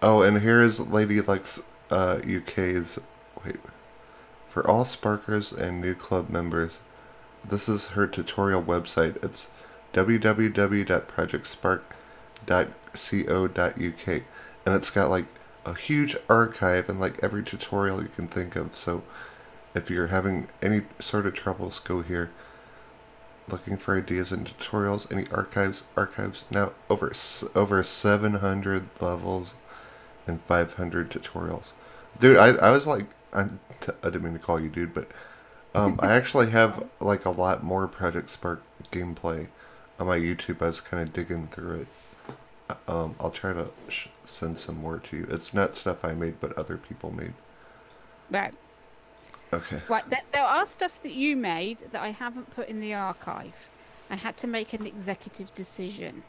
Oh, and here is Ladylex UK's... Wait. For all Sparkers and new club members, this is her tutorial website. It's www.projectspark.co.uk, and it's got like a huge archive and like every tutorial you can think of. So if you're having any sort of troubles, go here. Looking for ideas and tutorials, any archives now over 700 levels, and 500 tutorials. Dude, I was like, I didn't mean to call you dude, but I actually have like a lot more Project Spark gameplay on my YouTube. I was kind of digging through it. I'll try to send some more to you. It's not stuff I made, but other people made. Right. Okay. Right. There are stuff that you made that I haven't put in the archive. I had to make an executive decision.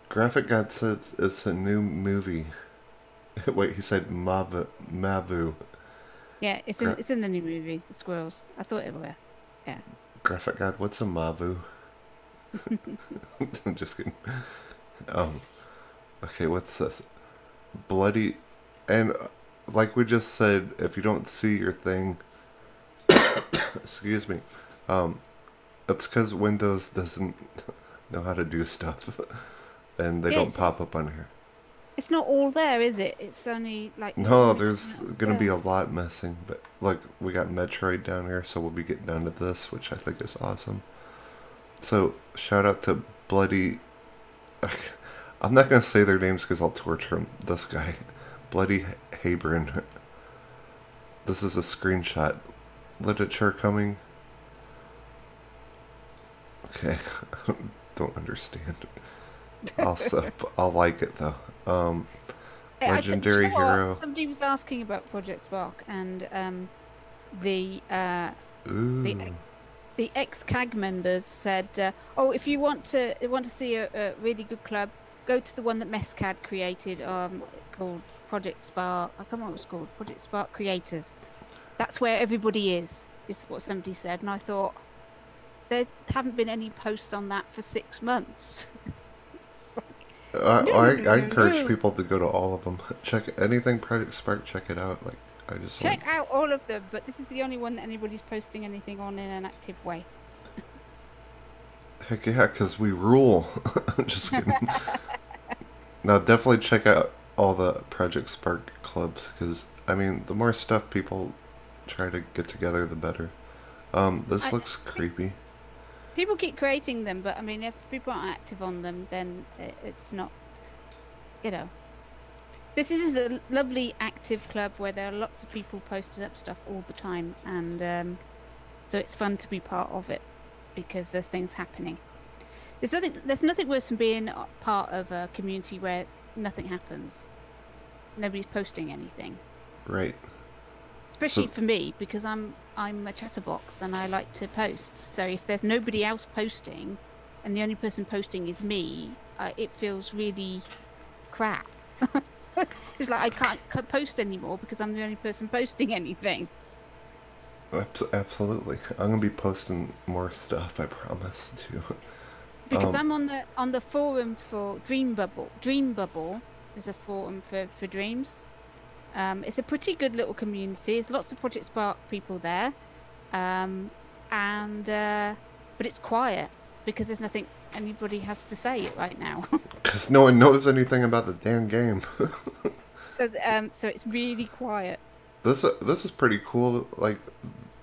Graphic God said it's a new movie. Wait, he said Mavu. Yeah, it's in the new movie, The Squirrels. I thought it were. Yeah. Graphic God, what's a Mavu? I'm just kidding. Okay, what's this? Bloody, and like we just said, if you don't see your thing, excuse me, it's because Windows doesn't know how to do stuff, and they don't pop up on here. It's not all there, is it? It's only like... No, there's gonna be a lot missing, but like we got Metroid down here, so we'll be getting down to this, which I think is awesome. So shout out to Bloody. I'm not gonna say their names because I'll torture them. This guy, Bloody Habron. This is a screenshot. Literature coming. Okay, don't understand. Also, I'll like it though. Legendary hero. Somebody was asking about Project Spark and the ex-CAG members said, "Oh, if you want to see a really good club, go to the one that Mescad created, called Project Spark. I can't remember what it's called. Project Spark Creators. That's where everybody is what somebody said." And I thought, there haven't been any posts on that for 6 months. I encourage people to go to all of them. Check anything Project Spark. Check it out. Like I just check out all of them, but this is the only one that anybody's posting anything on in an active way. Heck yeah, because we rule. I'm just kidding. Now definitely check out all the Project Spark clubs, because I mean the more stuff people try to get together, the better. This looks creepy. People keep creating them, but I mean, if people aren't active on them, then it's not, you know. This is a lovely active club where there are lots of people posting up stuff all the time, and so it's fun to be part of it because there's things happening. There's nothing worse than being part of a community where nothing happens. Nobody's posting anything. Right. Especially for me, because I'm a chatterbox and I like to post. So if there's nobody else posting, and the only person posting is me, it feels really crap. It's like I can't post anymore because I'm the only person posting anything. Absolutely, I'm gonna be posting more stuff. I promise to. Because I'm on the forum for Dream Bubble. Dream Bubble is a forum for dreams. It's a pretty good little community. There's lots of Project Spark people there, but it's quiet because there's nothing anybody has to say right now. Because no one knows anything about the damn game. So it's really quiet. This is pretty cool. Like,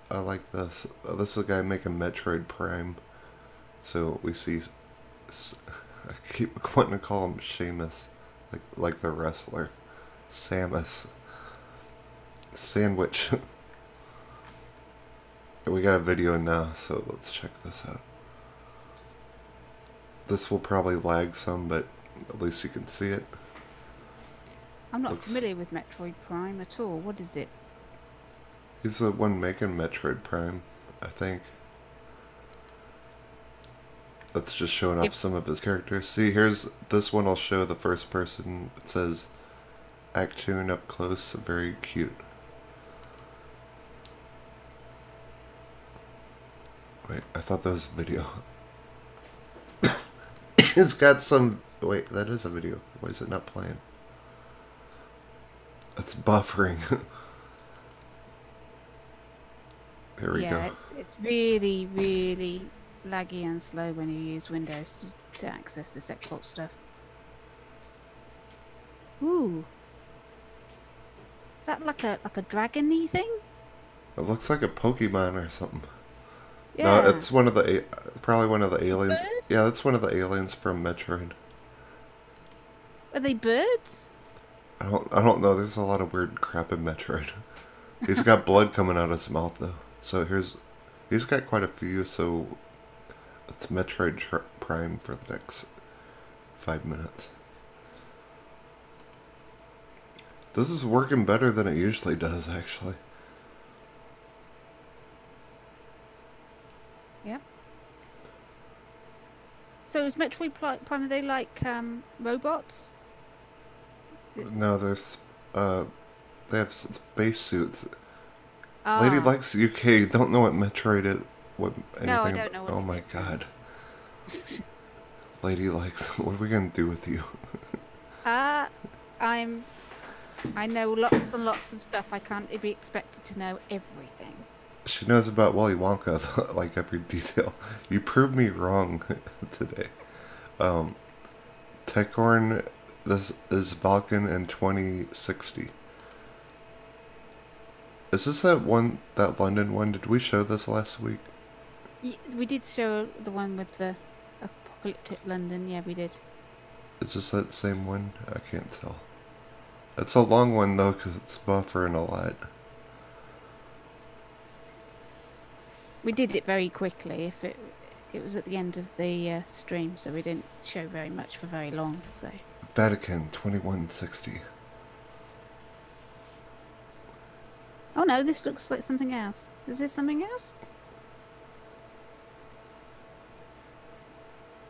I like this. This is a guy making Metroid Prime. So we see. I keep wanting to call him Seamus, like the wrestler, Samus. Sandwich. We got a video now, so let's check this out. This will probably lag some, but at least you can see it. I'm not familiar with Metroid Prime at all. What is it? He's the one making Metroid Prime, I think. That's just showing off some of his characters. See, here's this one. I'll show the first person. It says Actun up close, very cute. Wait, I thought that was a video. It's got some... Wait, that is a video. Why is it not playing? It's buffering. Here we go. Yeah, it's really, really laggy and slow when you use Windows to access this export stuff. Ooh. Is that like a dragon-y thing? It looks like a Pokemon or something. Yeah. No, it's one of the... Probably one of the aliens. Bird? Yeah, that's one of the aliens from Metroid. Are they birds? I don't know. There's a lot of weird crap in Metroid. He's got blood coming out of his mouth though. So he's got quite a few. So it's Metroid Prime for the next 5 minutes. This is working better than it usually does, actually. Yep. So is Metroid Prime, are they like robots? No, they have space suits. Ah. Ladylex UK don't know what Metroid is. No, I don't know what Oh it my is. god. Ladylex, what are we gonna do with you? I know lots and lots of stuff. I can't be expected to know everything. She knows about Willy Wonka, like every detail. You proved me wrong today. Techhorn, this is Vulcan in 2060. Is this that London one? Did we show this last week? We did show the one with the apocalyptic London. Yeah, we did. Is this that same one? I can't tell. It's a long one though, because it's buffering a lot. We did it very quickly. If it was at the end of the stream, so we didn't show very much for very long. So Vatican 2160. oh no, this looks like something else. Is this something else?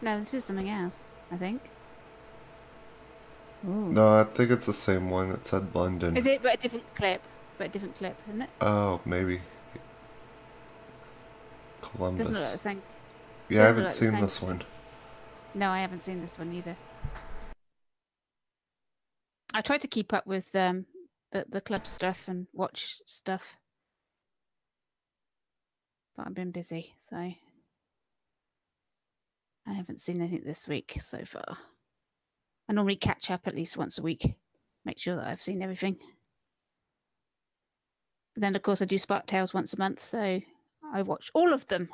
No, this is something else, I think. Ooh. No, I think it's the same one that said London. Is it? But a different clip. But a different clip, isn't it? Oh, maybe. Columbus. Doesn't look like the same. Yeah, I haven't look like the seen same this one. No, I haven't seen this one either. I tried to keep up with the club stuff and watch stuff, but I've been busy, so I haven't seen anything this week so far. I normally catch up at least once a week, make sure that I've seen everything. But then, of course, I do Spark Tales once a month, so I watch all of them.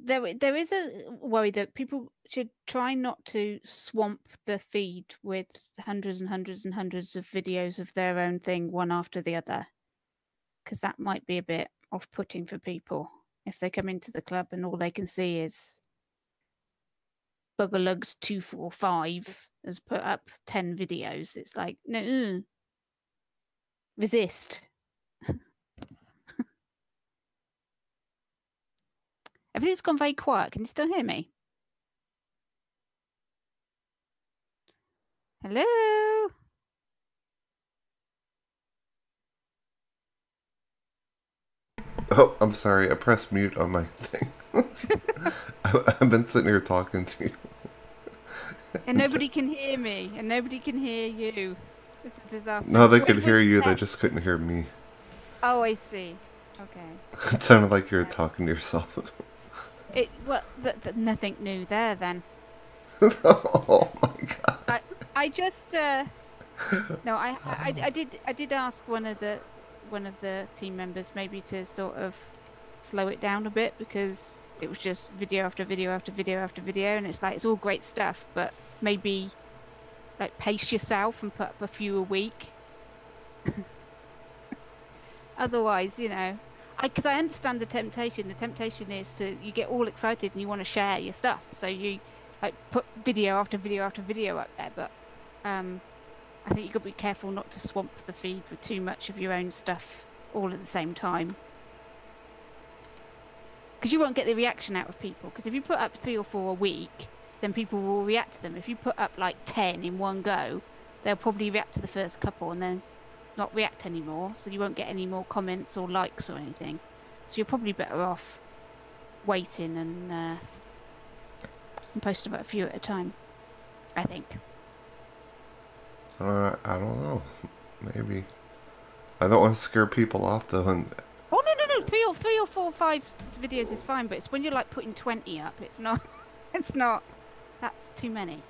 There is a worry that people should try not to swamp the feed with hundreds and hundreds and hundreds of videos of their own thing, one after the other, because that might be a bit off-putting for people if they come into the club and all they can see is Buggerlugs 245 has put up 10 videos. It's like, no, resist. Everything's gone very quiet. Can you still hear me? Hello? Oh, I'm sorry. I pressed mute on my thing. I've been sitting here talking to you. And nobody can hear me. And nobody can hear you. It's a disaster. No, they could hear you. They just couldn't hear me. Oh, I see. Okay. It sounded like you were talking to yourself. Nothing new there then. Oh my god. I just no, I did ask one of the team members maybe to sort of slow it down a bit, because it was just video after video after video after video, and it's like, it's all great stuff, but maybe like pace yourself and put up a few a week. Otherwise, you know, because I understand the temptation. The temptation is you get all excited and you want to share your stuff, so you like put video after video after video up there. But I think you've got to be careful not to swamp the feed with too much of your own stuff all at the same time, because you won't get the reaction out of people. Because if you put up 3 or 4 a week, then people will react to them. If you put up like 10 in one go, they'll probably react to the first couple and then not react anymore, so you won't get any more comments or likes or anything. So you're probably better off waiting and posting about a few at a time, I think. I don't know. Maybe. I don't want to scare people off though. And oh no, 3 or 4 or 5 videos is fine, but it's when you're like putting 20 up, it's not. It's not. That's too many.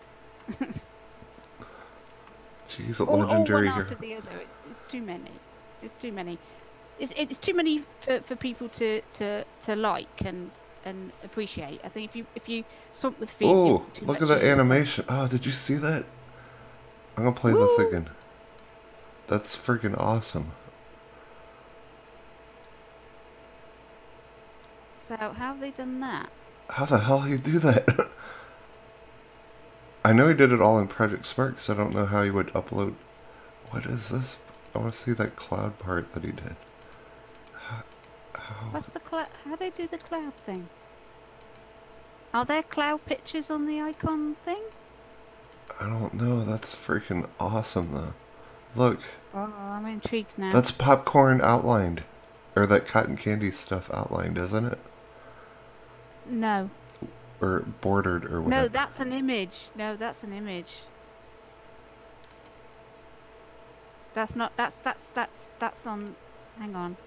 Jeez, a all legendary one hero. after the other. It's too many. It's too many. it's too many for people to like and appreciate. I think if you swamp with feed, you've Oh, got too look much at the in stock. animation. Oh, did you see that? I'm gonna play this Woo! again. That's freaking awesome. So how have they done that? How the hell he do that? I know he did it all in Project Smart because I don't know how he would upload. What is this? I want to see that cloud part that he did. How? What's the cloud? How do they do the cloud thing? Are there cloud pictures on the icon thing? I don't know. That's freaking awesome though. Look. Oh, I'm intrigued now. That's popcorn outlined. Or that cotton candy stuff outlined, isn't it? No. Or bordered or whatever. No, that's an image. No, that's an image. That's not. That's on. Hang on.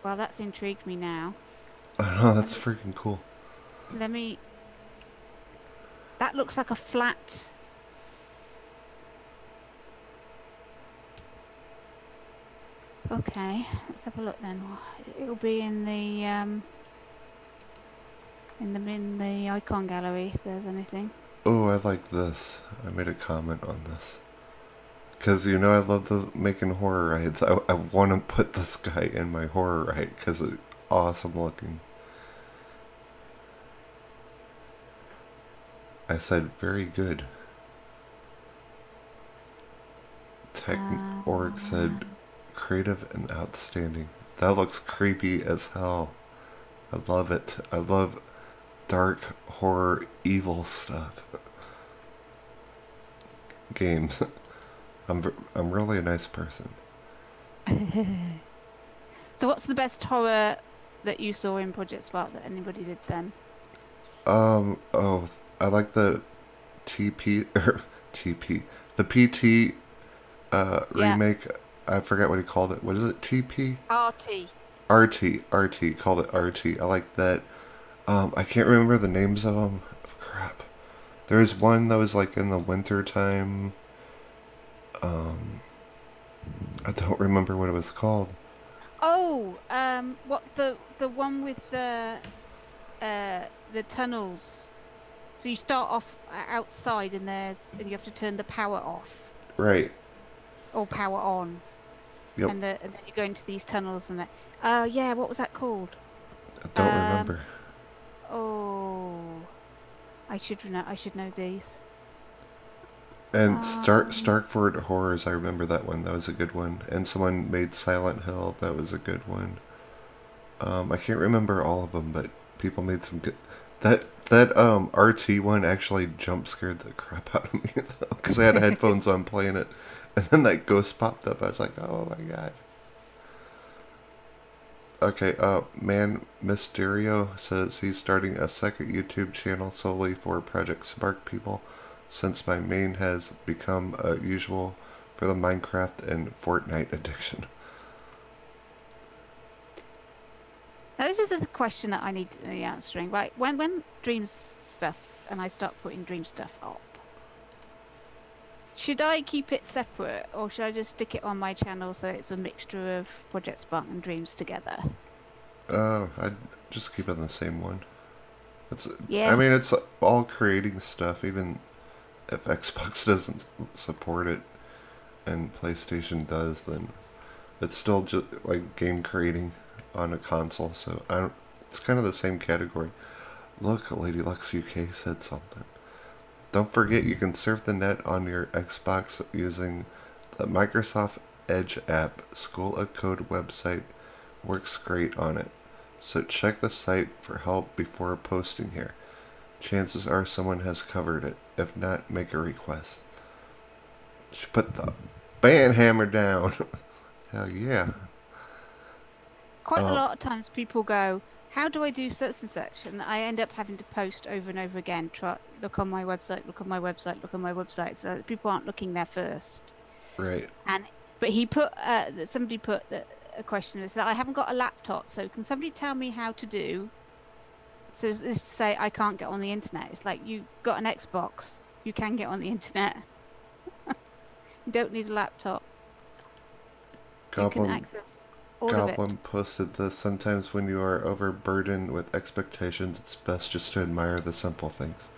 Well, that's intrigued me now. I know, that's freaking cool. Let me. That looks like a flat. Okay, let's have a look then. It'll be in the icon gallery if there's anything. Oh, I like this. I made a comment on this. Because, you know, I love making horror rides. I want to put this guy in my horror ride because it's awesome looking. I said, very good. Org said, creative and outstanding. That looks creepy as hell. I love it. I love dark horror evil stuff. Games. I'm really a nice person. So what's the best horror that you saw in Project Spark that anybody did then? Oh, I like the the PT remake. I forget what he called it. What is it? TP? RT. Called it RT. I like that. I can't remember the names of them. Oh, crap. There was one that was like in the winter time. I don't remember what it was called. Oh, what the one with the tunnels. So you start off outside and you have to turn the power off. Right. Or power on. Yep. And then you go into these tunnels and yeah, what was that called? I don't remember. Oh, I should know these. And Starkford Horrors, I remember that one. That was a good one. And someone made Silent Hill. That was a good one. I can't remember all of them, but people made some good. That RT one actually jump scared the crap out of me though, because I had headphones on playing it, and then that ghost popped up. I was like, oh my god. Okay, Man Mysterio says he's starting a second YouTube channel solely for Project Spark people, since my main has become usual for the Minecraft and Fortnite addiction. Now this is the question that I need to be answering. Right, when Dreams stuff and I start putting Dream stuff up, should I keep it separate or should I just stick it on my channel so it's a mixture of Project Spark and Dreams together? I'd just keep it on the same one. Yeah. I mean, it's all creating stuff, even if Xbox doesn't support it and PlayStation does, then it's still just like game creating on a console, so it's kind of the same category. Look, Ladylex UK said something. Don't forget you can surf the net on your Xbox using the Microsoft Edge app. School of Code website works great on it, so check the site for help before posting here. Chances are someone has covered it. If not, make a request. Just put the band hammer down. Hell yeah. Quite a lot of times people go, how do I do such and such? And I end up having to post over and over again, look on my website, look on my website, look on my website, so that people aren't looking there first. Right. But he put, somebody put a question that said, I haven't got a laptop, so can somebody tell me how to do? So this is to say, I can't get on the internet. It's like, you've got an Xbox, you can get on the internet. You don't need a laptop. you can Goblin, access all of it. Goblin posted this. Sometimes when you are overburdened with expectations, it's best just to admire the simple things.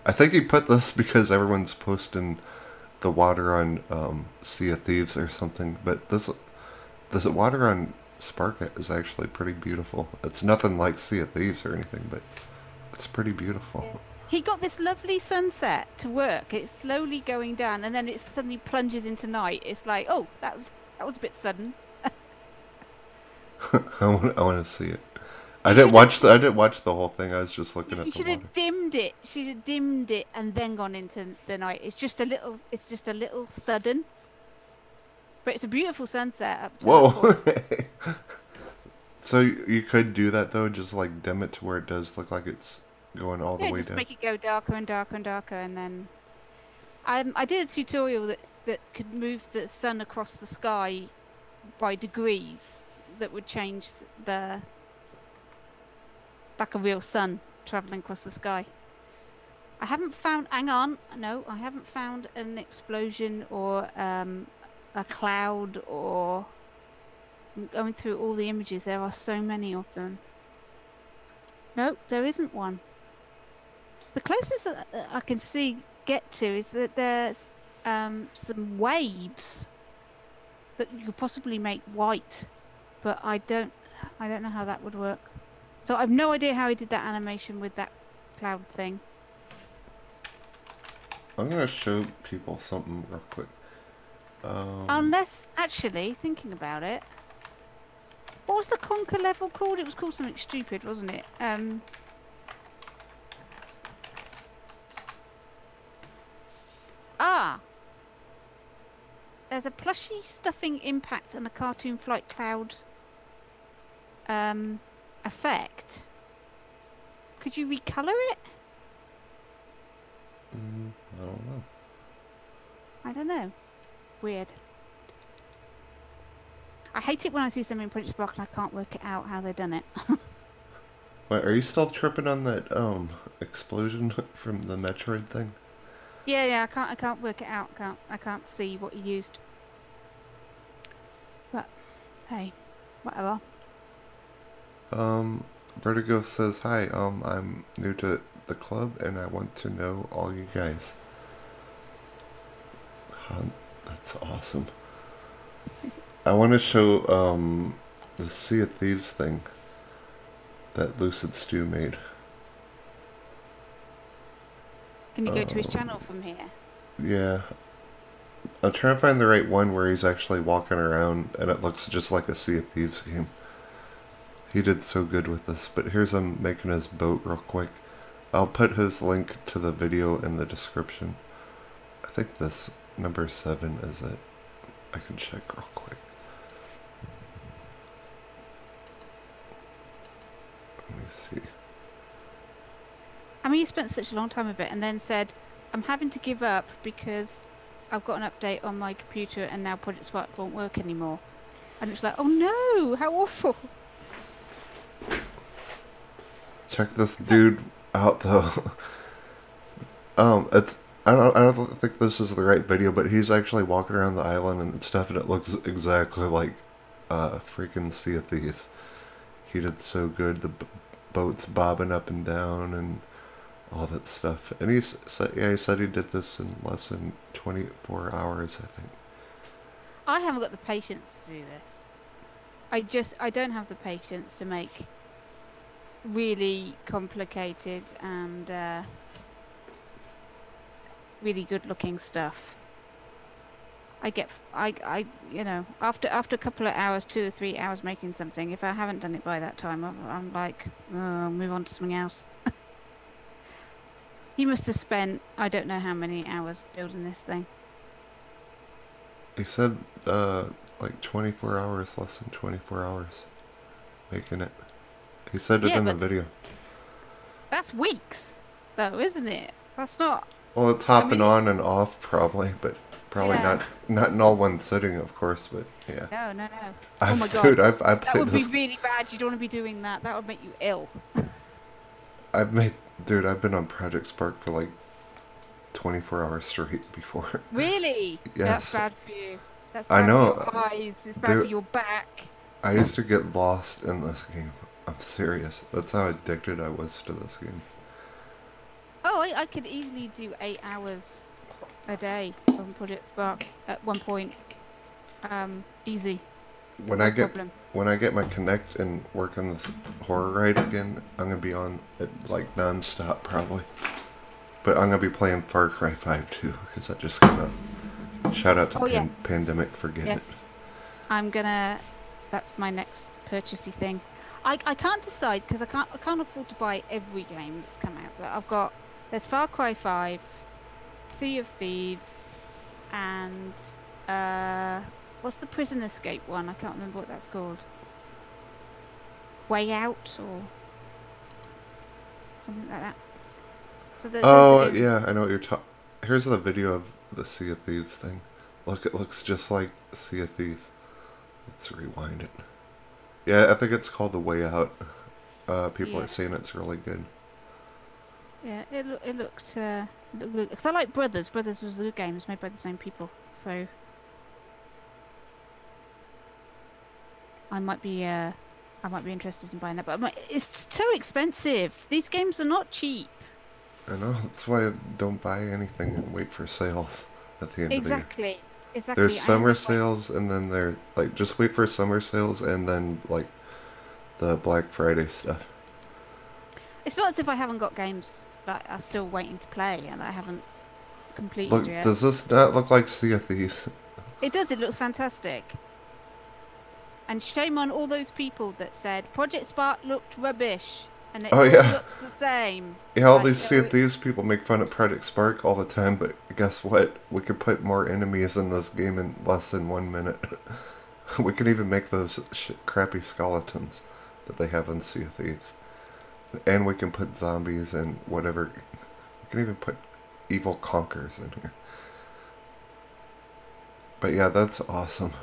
I think he put this because everyone's posting the water on Sea of Thieves or something, but this water on Spark is actually pretty beautiful. It's nothing like Sea of Thieves or anything, but it's pretty beautiful. He got this lovely sunset to work. It's slowly going down, and then it suddenly plunges into night. It's like, oh, that was a bit sudden. I want to see it. I didn't watch the whole thing. I was just looking at the water. You should have dimmed it. Should have dimmed it and then gone into the night. It's just a little. It's just a little sudden. But it's a beautiful sunset up to Whoa! So you could do that though, just like dim it to where it does look like it's going all the way just down. make it go darker and darker and darker, and then I did a tutorial that could move the sun across the sky by degrees. That would change like a real sun traveling across the sky. I haven't found. Hang on, no, I haven't found an explosion or a cloud or. I'm going through all the images. There are so many of them. Nope, there isn't one. The closest that I can get to is that there's some waves that you could possibly make white, but I don't know how that would work. So I've no idea how he did that animation with that cloud thing. I'm gonna show people something real quick. Unless, actually, thinking about it, what was the conquer level called? It was called something stupid, wasn't it? There's a plushy stuffing impact and a cartoon flight cloud effect. Could you recolor it? I don't know. I don't know. Weird. I hate it when I see something in Project Spark and I can't work it out how they've done it. Wait, are you still tripping on that explosion from the Metroid thing? Yeah, I can't work it out. I can't see what you used. But hey, whatever. Vertigo says, hi, I'm new to the club and I want to know all you guys. That's awesome. I want to show the Sea of Thieves thing that Lucid Stew made. Can you go to his channel from here? Yeah. I'm trying to find the right one where he's actually walking around and it looks just like a Sea of Thieves game. He did so good with this, but here's him making his boat real quick. I'll put his link to the video in the description. I think this number 7 is it. I can check real quick. Let me see. I mean, you spent such a long time with it and then said, I'm having to give up because I've got an update on my computer and now Project Spark won't work anymore. And it's like, oh no, how awful. Check this dude out though. I don't think this is the right video, but he's actually walking around the island and stuff, and it looks exactly like freaking Sea of Thieves. He did so good. The boat's bobbing up and down and all that stuff. And he said he did this in less than 24 hours, I think. I haven't got the patience to do this. I don't have the patience to make really complicated and really good looking stuff. You know, after a couple of hours, 2 or 3 hours making something, if I haven't done it by that time, I'm like, oh, I'll move on to something else. He must have spent, I don't know how many hours building this thing. He said like 24 hours, less than 24 hours making it. He said it in the video. That's weeks, though, isn't it? That's not... Well, it's hopping on and off probably, but probably not in all one sitting, of course, but yeah. No. Oh my god. Dude, I've that played would be really bad. You don't want to be doing that. That would make you ill. I've been on Project Spark for like 24 hours straight before. Really? Yes. That's bad for you. That's I bad for know. your eyes. It's bad for Dude, your back. I used to get lost in this game. I'm serious. That's how addicted I was to this game. Oh, I could easily do 8 hours a day on Project Spark at one point. Easy. When No I get problem. when I get my Connect and work on this horror ride again, I'm gonna be on it like non-stop probably. But I'm gonna be playing Far Cry 5 too, because that just came out. Shout out to Oh, yeah. Pandemic for getting it. Yes. I'm gonna. That's my next purchasey thing. I can't decide because I can't afford to buy every game that's come out. But I've got there's Far Cry 5, Sea of Thieves, and what's the prison escape one? I can't remember what that's called. Way Out or something like that. So Oh yeah, I know what you're talking. Here's the video of the Sea of Thieves thing. Look, it looks just like Sea of Thieves. Let's rewind it. Yeah, I think it's called The Way Out. People are saying it's really good. Yeah, it looked good. Because I like Brothers. Brothers was a good game. It's made by the same people. So I might be interested in buying that. But it's too expensive. These games are not cheap. I know, that's why I don't buy anything and wait for sales at the end of the year. Exactly. There's summer sales, and then they're like, just wait for summer sales, and then like the Black Friday stuff. It's not as if I haven't got games that are still waiting to play and I haven't completed Look, yet. does this not look like Sea of Thieves? It does. It looks fantastic. And shame on all those people that said Project Spark looked rubbish and it all looks the same. Yeah, all these Sea of Thieves people make fun of Project Spark all the time, but guess what? We could put more enemies in this game in less than 1 minute. We can even make those crappy skeletons that they have in Sea of Thieves. And we can put zombies and whatever. We can even put evil conkers in here. But yeah, that's awesome.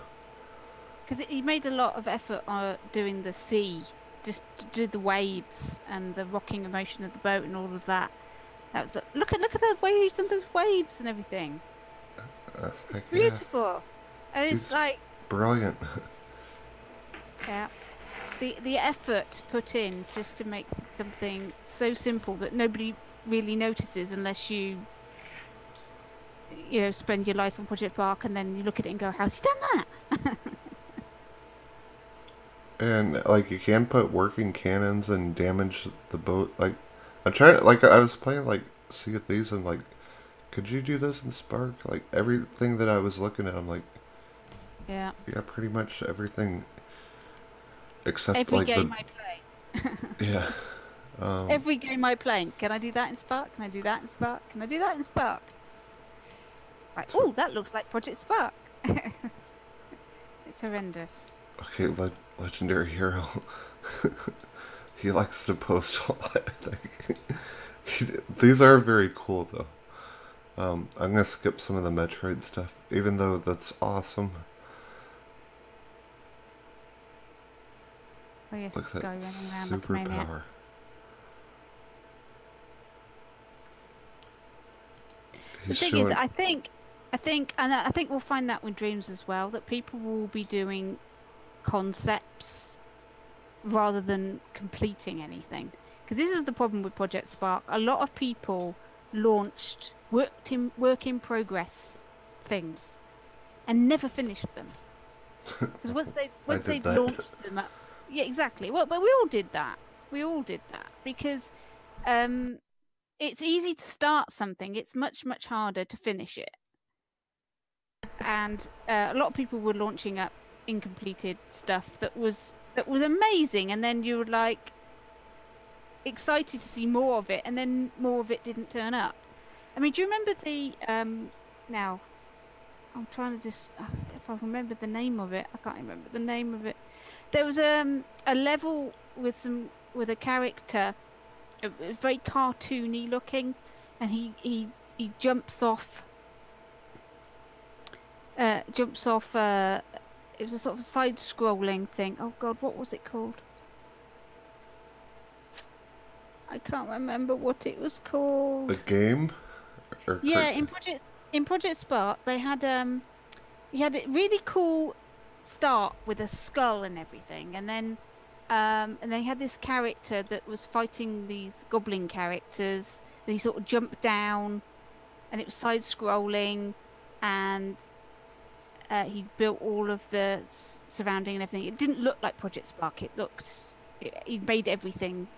Because he made a lot of effort on doing the sea, just to do the waves and the rocking motion of the boat and all of that. That was look at the waves and the waves and everything. It's beautiful, and it's like brilliant. Yeah, the effort put in just to make something so simple that nobody really notices unless you spend your life on Project Spark and then you look at it and go, how's he done that? And like you can put working cannons and damage the boat. Like I'm trying, like I was playing like Sea of Thieves and like, could you do this in Spark? Like everything that I was looking at, I'm like, yeah, pretty much everything except every like game I play. Yeah. Every game I play. Can I do that in Spark? Can I do that in Spark? Can I do that in Spark? Right. Oh, that looks like Project Spark. It's horrendous. Okay, legendary hero. He likes to post a lot, I think. These are very cool, though. I'm gonna skip some of the Metroid stuff, even though that's awesome. Oh yes, look this guy running around like a superpower. The thing is, I think we'll find that with Dreams as well, that people will be doing concepts rather than completing anything. Because this is the problem with Project Spark. A lot of people launched work in progress things and never finished them. Because once they'd launched them up, yeah, exactly. Well, but we all did that. Because it's easy to start something. It's much harder to finish it. And a lot of people were launching up incompleted stuff that was amazing, and then you were like excited to see more of it, and then more of it didn't turn up. I mean, do you remember the now I'm trying to just if I remember the name of it. I can't remember the name of it. There was a level with a character, very cartoony looking, and he jumps off. It was a sort of side-scrolling thing. Oh God, what was it called? I can't remember what it was called. A game? Yeah, in Project Spark, they had he had a really cool start with a skull and everything, and then he had this character that was fighting these goblin characters. And he sort of jumped down, and it was side-scrolling, and he built all of the surrounding and everything. It didn't look like Project Spark. He made everything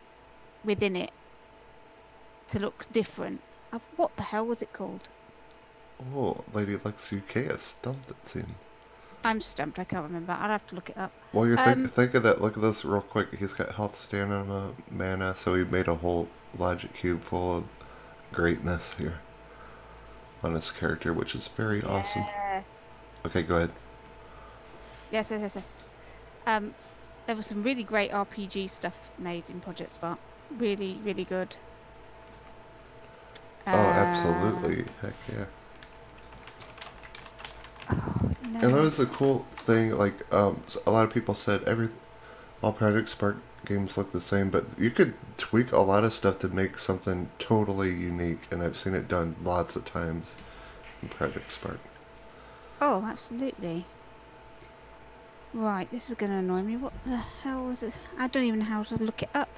within it to look different. What the hell was it called? Oh, Ladylex UK is stumped, it seems. I'm stumped. I can't remember. I'll have to look it up. Well, you're think of that. Look at this real quick. He's got health, stamina, mana, so he made a whole logic cube full of greatness here on his character, which is very awesome. Okay, go ahead. Yes. There was some really great RPG stuff made in Project Spark. Really, really good. Oh, absolutely. Heck yeah. Oh, no. And that was a cool thing, like, a lot of people said all Project Spark games look the same, but you could tweak a lot of stuff to make something totally unique, and I've seen it done lots of times in Project Spark. Oh, absolutely. Right, this is going to annoy me. What the hell was this? I don't even know how to look it up.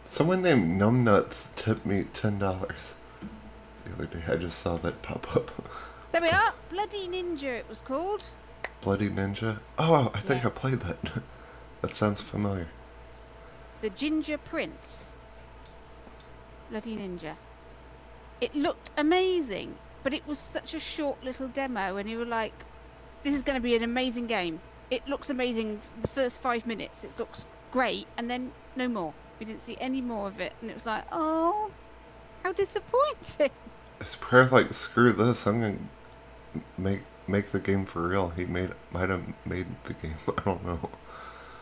Someone named Numbnuts tipped me $10 the other day. I just saw that pop up. There we are. Bloody Ninja it was called. Bloody Ninja? Oh, I think Yeah. I played that. That sounds familiar. The Ginger Prince. Bloody Ninja. It looked amazing, but it was such a short little demo, and you were like, this is going to be an amazing game. It looks amazing the first 5 minutes. It looks great, and then no more. We didn't see any more of it, and it was like, oh, how disappointing. It's probably like, screw this, I'm gonna make the game for real. He might have made the game. I don't know.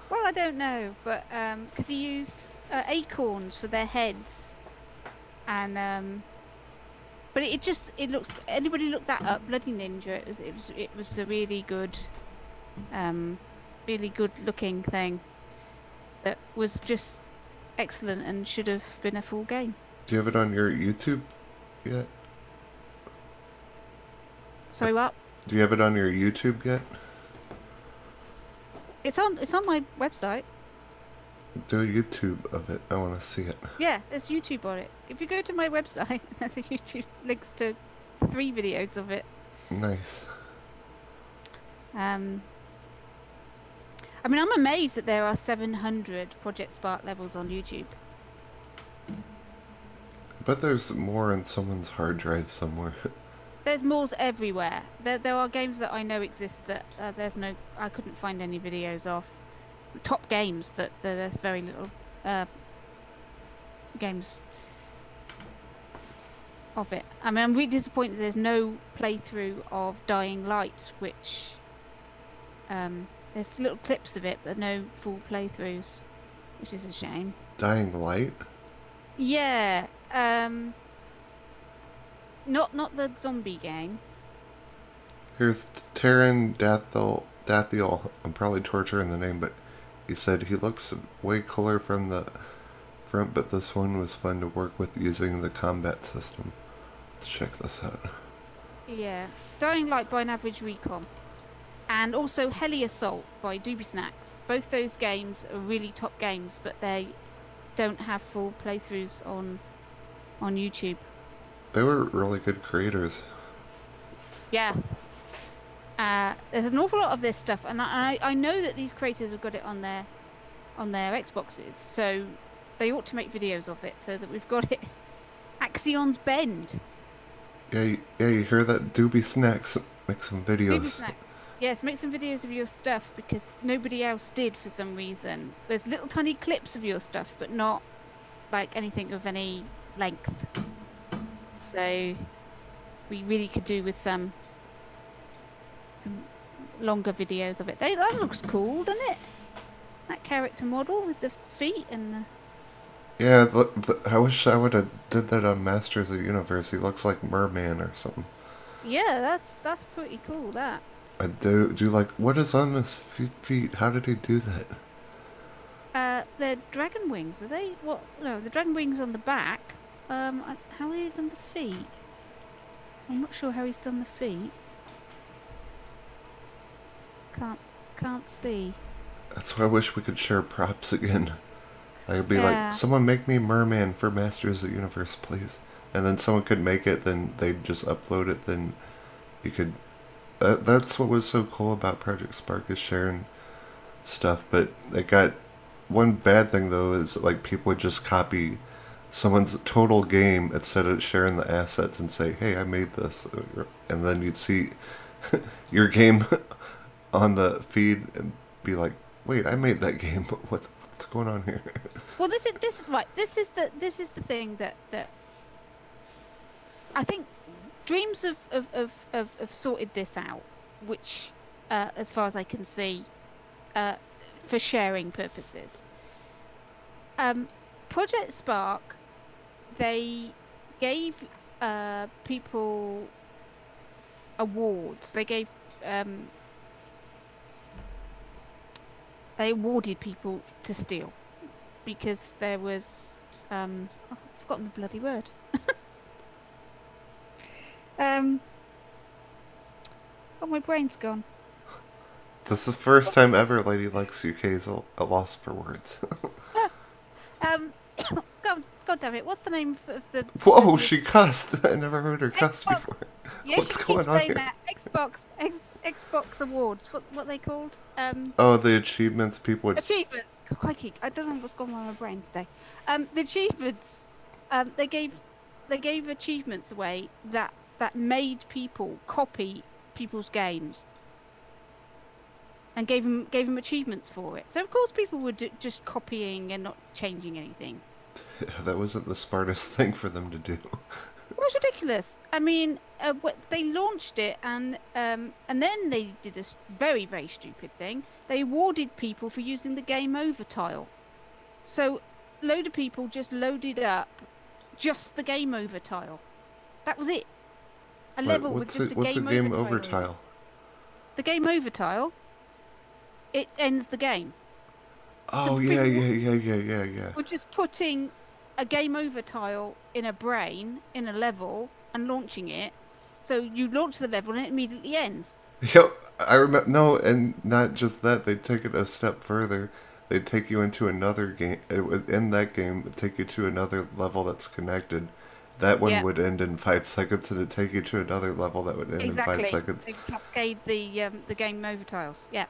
Well, I don't know, but because he used acorns for their heads, and but it looks. Anybody look that up? Bloody Ninja. It was a really good looking thing that was just excellent and should have been a full game. Do you have it on your YouTube yet? Sorry, what? Do you have it on your YouTube yet? It's on my website. Do a YouTube of it. I want to see it. Yeah, there's YouTube on it. If you go to my website, there's a YouTube links to 3 videos of it. Nice. I mean, I'm amazed that there are 700 Project Spark levels on YouTube. But there's more in someone's hard drive somewhere. There's more everywhere. There are games that I know exist that I couldn't find any videos of. The top games that there's very little games of it. I mean, I'm really disappointed there's no playthrough of Dying Light, which there's little clips of it, but no full playthroughs, which is a shame. Dying Light? Yeah, not the zombie game. Here's Pterodactyl. I'm probably torturing the name, but he said he looks way cooler from the front, but this one was fun to work with using the combat system. Let's check this out. Yeah, Dying Light by An Average Recon. And also Heli Assault by Doobie Snacks. Both those games are really top games, but they don't have full playthroughs on YouTube. They were really good creators. Yeah. There's an awful lot of this stuff, and I know that these creators have got it on their Xboxes, so they ought to make videos of it so that we've got it. Axion's Bend. Yeah, you hear that? Doobie Snacks, make some videos. Doobie Snacks. Yes, make some videos of your stuff, because nobody else did for some reason. There's little tiny clips of your stuff, but not like anything of any length. So we really could do with some longer videos of it. That looks cool, doesn't it? That character model with the feet and the... Yeah, I wish I would have did that on Masters of the Universe. He looks like Merman or something. Yeah, that's pretty cool, that. I do like, what is on his feet? How did he do that? They're dragon wings, are they? What? No, the dragon wings on the back. How has he done the feet? I'm not sure how he's done the feet. Can't see. That's why I wish we could share props again. I could be Yeah. like, someone make me Merman for Masters of the Universe, please. And then someone could make it, then they'd just upload it, then you could... that's what was so cool about Project Spark, is sharing stuff, but it got... One bad thing, though, is like people would just copy someone's total game instead of sharing the assets and say, hey, I made this. And then you'd see your game on the feed and be like, wait, I made that game. What's going on here? Well, this is the thing that I think Dreams have sorted this out, which, as far as I can see, for sharing purposes. Project Spark, they gave people awards. They awarded people to steal because there was I've forgotten the bloody word. Oh, my brain's gone. This is the first time ever Ladylex UK is a loss for words. God damn it! What's the name of the? Whoa, she cussed! I never heard her cuss Xbox. before. Yeah, What's she going keeps on saying here? that. Xbox Awards. What are they called? Oh, the achievements people would... Achievements. Crikey, I don't know what's going on in my brain today. The achievements. They gave achievements away that made people copy people's games. And gave them achievements for it. So of course people were just copying and not changing anything. That wasn't the smartest thing for them to do. It was ridiculous. I mean, they launched it, and then they did a very, very stupid thing. They awarded people for using the game over tile. So, a load of people just loaded up just the game over tile. That was it. A level with just a game over tile. The game over tile. It ends the game. Oh, So yeah. We're just putting a game over tile in a brain, in a level, and launching it. So you launch the level and it immediately ends. Yep, I remember. No, and not just that. They'd take it a step further. They'd take you into another game. It was in that game. It'd take you to another level that's connected. That one would end in 5 seconds, and it'd take you to another level that would end in 5 seconds. They cascade the game over tiles. Yeah.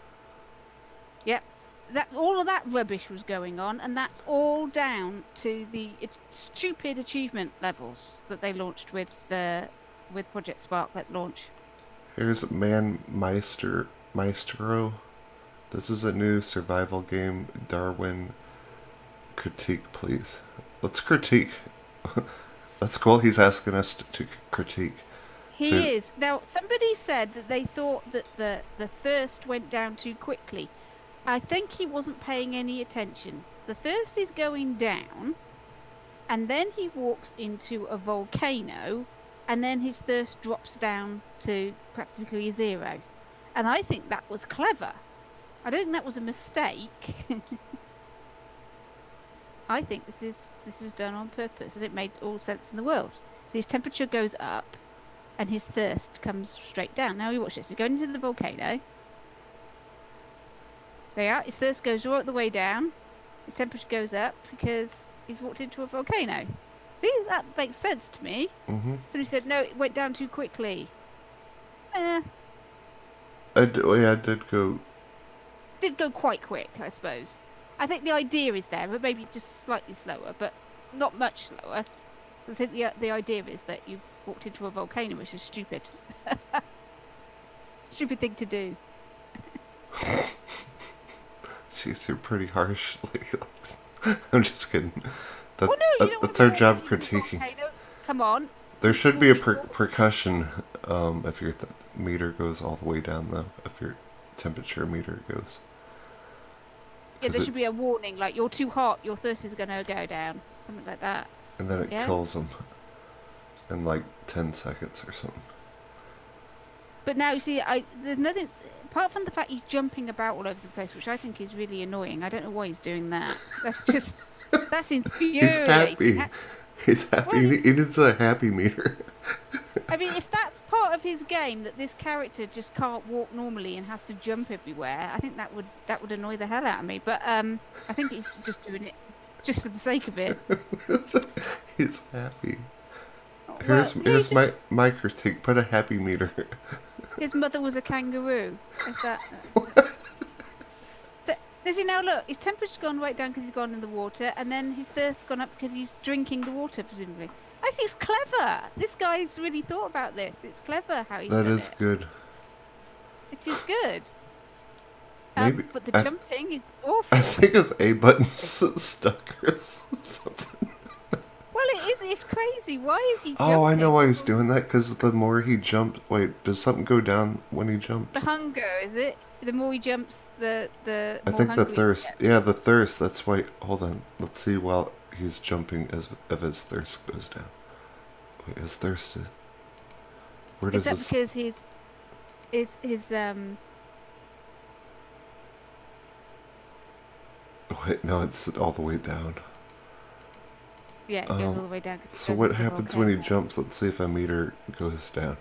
Yep. All of that rubbish was going on, and that's all down to the stupid achievement levels that they launched with Project Spark at launch. Here's Maestro. This is a new survival game. Darwin, critique, please. Let's critique. That's cool. He's asking us to critique. He is. Now, somebody said that they thought that the thirst went down too quickly. I think he wasn't paying any attention. The thirst is going down, and then he walks into a volcano, and then his thirst drops down to practically 0. And I think that was clever. I don't think that was a mistake. I think this was done on purpose, and it made all sense in the world. So his temperature goes up, and his thirst comes straight down. Now you watch this. He's going into the volcano. There you are. His thirst goes right the way down. His temperature goes up because he's walked into a volcano. See, that makes sense to me. Mm-hmm. Somebody said, no, it went down too quickly. It did go... Did go quite quick, I suppose. I think the idea is there, but maybe just slightly slower, but not much slower. I think the idea is that you've walked into a volcano, which is stupid. Stupid thing to do. Jeez, you're pretty harsh. I'm just kidding. Well, no, you don't That's want our to job, walk into a critiquing. volcano. Come on. There should be a percussion if your meter goes all the way down, though. If your temperature meter goes. Yeah, there should be a warning, like, you're too hot, your thirst is going to go down. Something like that. And then it kills them in like 10 seconds or something. But now, see, there's nothing apart from the fact he's jumping about all over the place, which I think is really annoying. I don't know why he's doing that. That's He's infuriating. happy. He's happy. Well, He needs a happy meter. I mean, if that's part of his game, that this character just can't walk normally and has to jump everywhere, I think that would annoy the hell out of me. But I think he's just doing it just for the sake of it. He's happy. Well, Here's my critique. Put a happy meter. His mother was a kangaroo. Is that? So, does he now look? His temperature's gone right down because he's gone in the water, and then his thirst's gone up because he's drinking the water, presumably. I think it's clever. This guy's really thought about this. It's clever how he's done it. That is good. It is good. Maybe, but the jumping is awful. I think his A button's stuck or something. Well, it is. It's crazy. Why is he jumping? Oh, I know why he's doing that. Because the more he jumps... Wait, does something go down when he jumps? The hunger, is it? The more he jumps, the I more think the hungry he thirst. gets. Yeah, the thirst. That's why... Hold on. Let's see while he's jumping if his thirst goes down. Wait, his thirst is... Where does Is that this... because his Wait, no, it's all the way down. Yeah, it goes all the way down. 'Cause it So goes what into the happens when he volcano. jumps? Let's see if a meter goes down.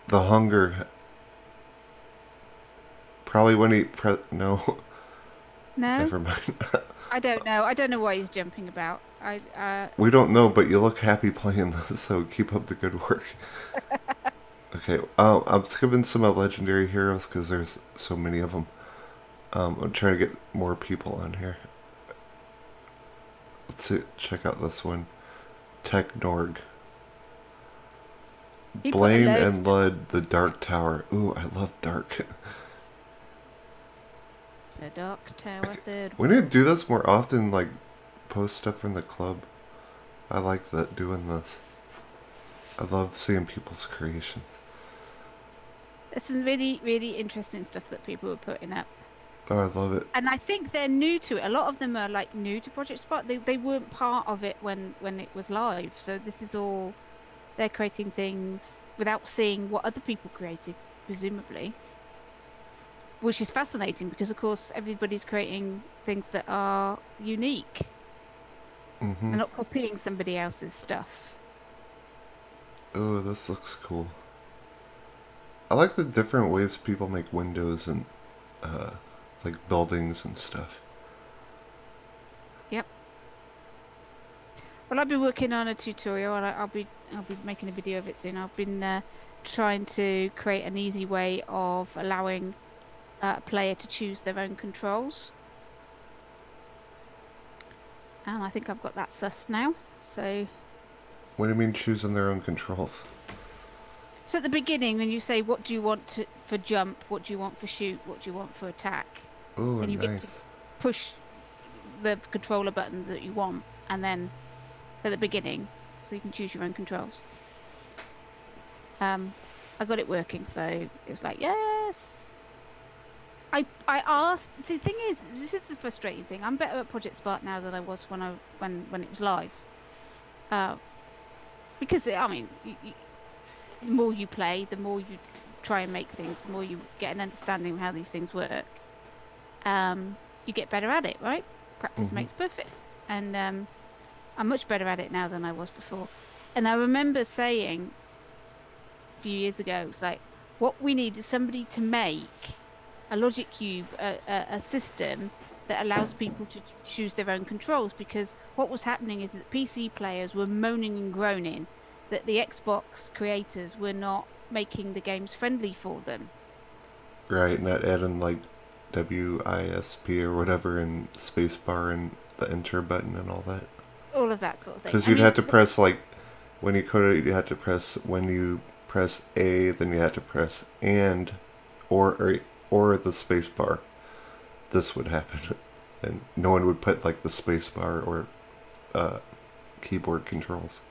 The hunger... Probably when he... No. No, Never mind. I don't know. I don't know why he's jumping about. We don't know, but you look happy playing this, so keep up the good work. Okay, I'm skipping some legendary heroes because there's so many of them. I'm trying to get more people on here. Let's see, check out this one. Technorg. He put a Blame load and Lud, the Dark Tower. Ooh, I love Dark. The Dark Tower third. We need to do this more often, like, post stuff from the club. I like that, doing this. I love seeing people's creations. There's some really, really interesting stuff that people are putting up. Oh, I love it. And I think they're new to it. A lot of them are like new to Project Spark. They weren't part of it when it was live. So this is all, they're creating things without seeing what other people created, presumably. Which is fascinating because, of course, everybody's creating things that are unique. Mm-hmm. They're not copying somebody else's stuff. Oh, this looks cool. I like the different ways people make windows and, like, buildings and stuff. Yep. Well, I've been working on a tutorial, and I'll be making a video of it soon. I've been trying to create an easy way of allowing a player to choose their own controls. And I think I've got that sussed now. So What do you mean choosing their own controls? at the beginning, when you say what do you want for jump, what do you want for shoot, what do you want for attack, Oh, and you get to nice. push the controller buttons that you want, and then at the beginning, so you can choose your own controls. I got it working, so it was like, yes. I asked. See, the thing is, this is the frustrating thing. I'm better at Project Spark now than I was when it was live. Because I mean, the more you play, the more you try and make things, the more you get an understanding of how these things work. You get better at it, right? Practice makes perfect, and I'm much better at it now than I was before. And I remember saying a few years ago, it's like, what we need is somebody to make a logic cube, a system that allows people to choose their own controls, because what was happening is that PC players were moaning and groaning that the Xbox creators were not making the games friendly for them. Right, not adding, like, WISP or whatever and spacebar and the enter button and all that. All of that sort of thing. Because you'd have to press, like, when you code it, you had to press, when you press A, then you had to press and, or the spacebar. This would happen. And no one would put, like, the spacebar or keyboard controls.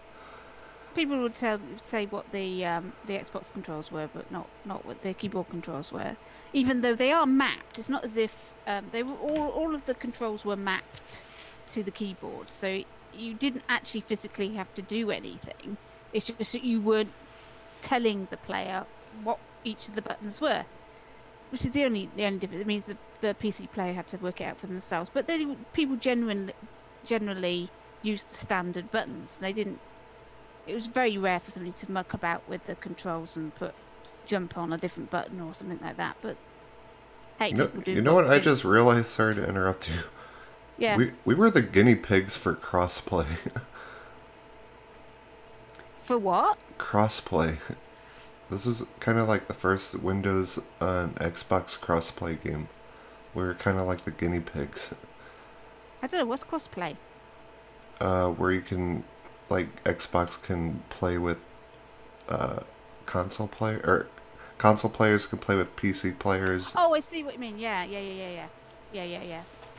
People would say what the Xbox controls were, but not what the keyboard controls were. Even though they are mapped, it's not as if they were all of the controls were mapped to the keyboard, so you didn't actually physically have to do anything. It's just that you weren't telling the player what each of the buttons were, which is the only difference. It means the PC player had to work it out for themselves, but people generally used the standard buttons. They didn't. It was very rare for somebody to muck about with the controls and jump on a different button or something like that. But hey, people do. You know what? I just realized. Sorry to interrupt you. Yeah. We were the guinea pigs for crossplay. For what? Crossplay. This is kind of like the first Windows and Xbox crossplay game. We were kind of like the guinea pigs. I don't know, what's crossplay? Where you can, like, Xbox can play with console players can play with PC players. Oh, I see what you mean. Yeah.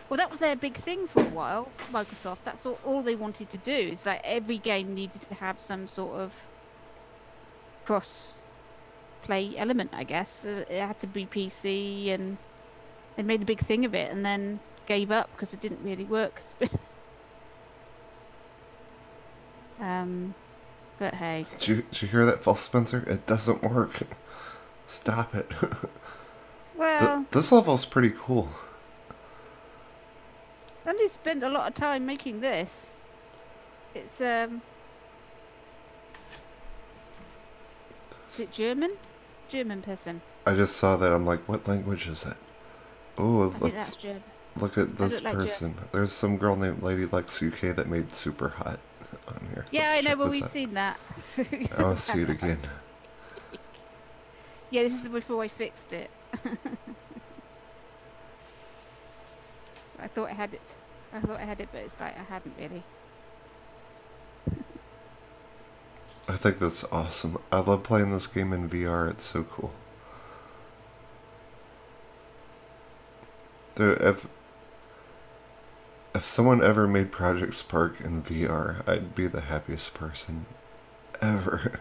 Well, that was their big thing for a while, Microsoft. That's all they wanted to do, is that every game needed to have some sort of cross-play element, I guess. It had to be PC, and they made a big thing of it and then gave up because it didn't really work. But hey. Did you hear that, Phil Spencer? It doesn't work. Stop it. Well, this level's pretty cool. I only spent a lot of time making this. It's is it German? German person. I just saw that. I'm like, what language is that? Oh, I think that's German. Look at this like person. There's some girl named Ladylex UK that made Super Hot on here. Yeah, Let's I know, check but this we've out. seen that. I want to see it again. Yeah, this is before I fixed it. I thought I had it. But it's like I hadn't really. I think that's awesome. I love playing this game in VR. It's so cool. Dude, if someone ever made Project Spark in VR, I'd be the happiest person ever.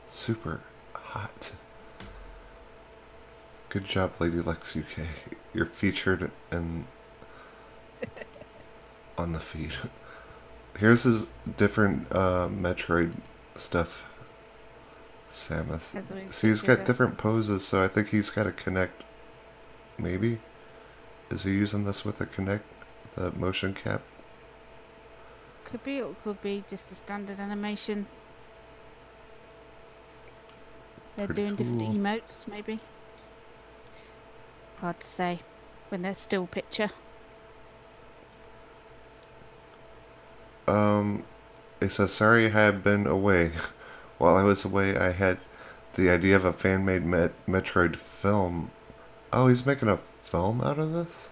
Super hot. Good job, Ladylex UK. You're featured on the feed. Here's his different Metroid stuff. Samus. See, he's got different poses, so I think he's got a Connect. Maybe? Is he using this with a Connect? The motion cap? Could be, or it could be just a standard animation. They're Pretty doing different cool. emotes, maybe. Hard to say when there's still picture. It says, sorry I have been away. While I was away, I had the idea of a fan-made Metroid film. Oh, he's making a film out of this?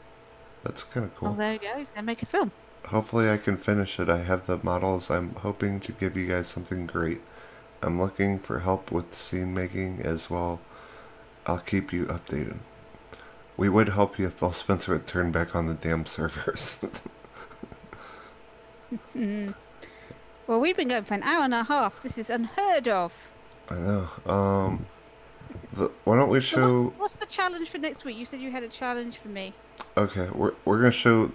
That's kind of cool. Oh, there you go. They make a film. Hopefully I can finish it. I have the models. I'm hoping to give you guys something great. I'm looking for help with scene making as well. I'll keep you updated. We would help you if Phil Spencer would turn back on the damn servers. Well, we've been going for an hour and a half. This is unheard of. I know. Why don't we So show... what's the challenge for next week? You said you had a challenge for me. Okay, we're gonna show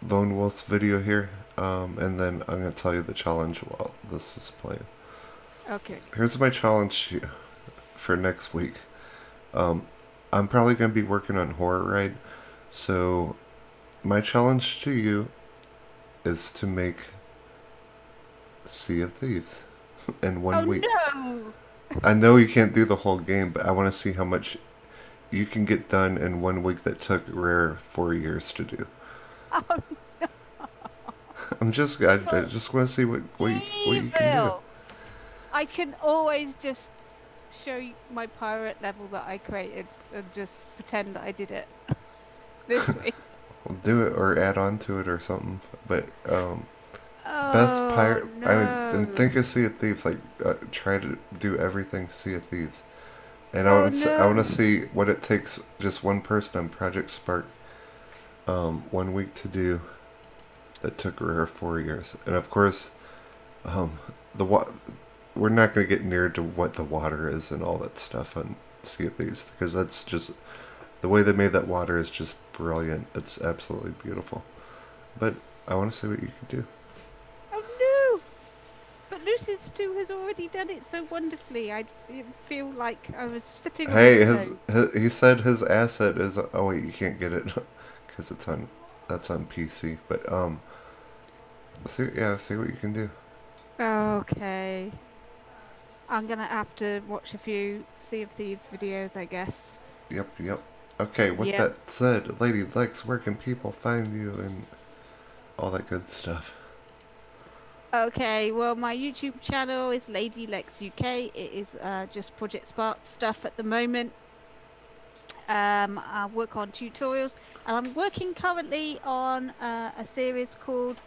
Lone Wolf's video here, and then I'm gonna tell you the challenge while this is playing. Okay. Here's my challenge to you for next week. I'm probably gonna be working on Horror Ride, so my challenge to you is to make Sea of Thieves in 1 week. No! I know you can't do the whole game, but I want to see how much you can get done in 1 week that took Rare 4 years to do. Oh no! I just want to see what you can do. I can always just show you my pirate level that I created and just pretend that I did it this week. We'll do it or add on to it or something. But best pirate. No. I mean, then think of Sea of Thieves. Like try to do everything Sea of Thieves. And I want to see what it takes just one person on Project Spark 1 week to do that took Rare 4 years. And of course, we're not going to get near to what the water is and all that stuff on Sea of Thieves, because that's just the way they made that water is just brilliant. It's absolutely beautiful. But I want to see what you can do. Oh no! But Lucy Mrs. Stu has already done it so wonderfully. I feel like I was stepping on Hey, his toes. he said his asset is. Oh wait, you can't get it because it's on. That's on PC. But see what you can do. Okay. I'm gonna have to watch a few Sea of Thieves videos, I guess. Yep. Okay, with Yep. that said, Ladylex, where can people find you and all that good stuff? Okay, well, my YouTube channel is Ladylex UK. It is just Project Spark stuff at the moment. I work on tutorials, and I'm working currently on a series called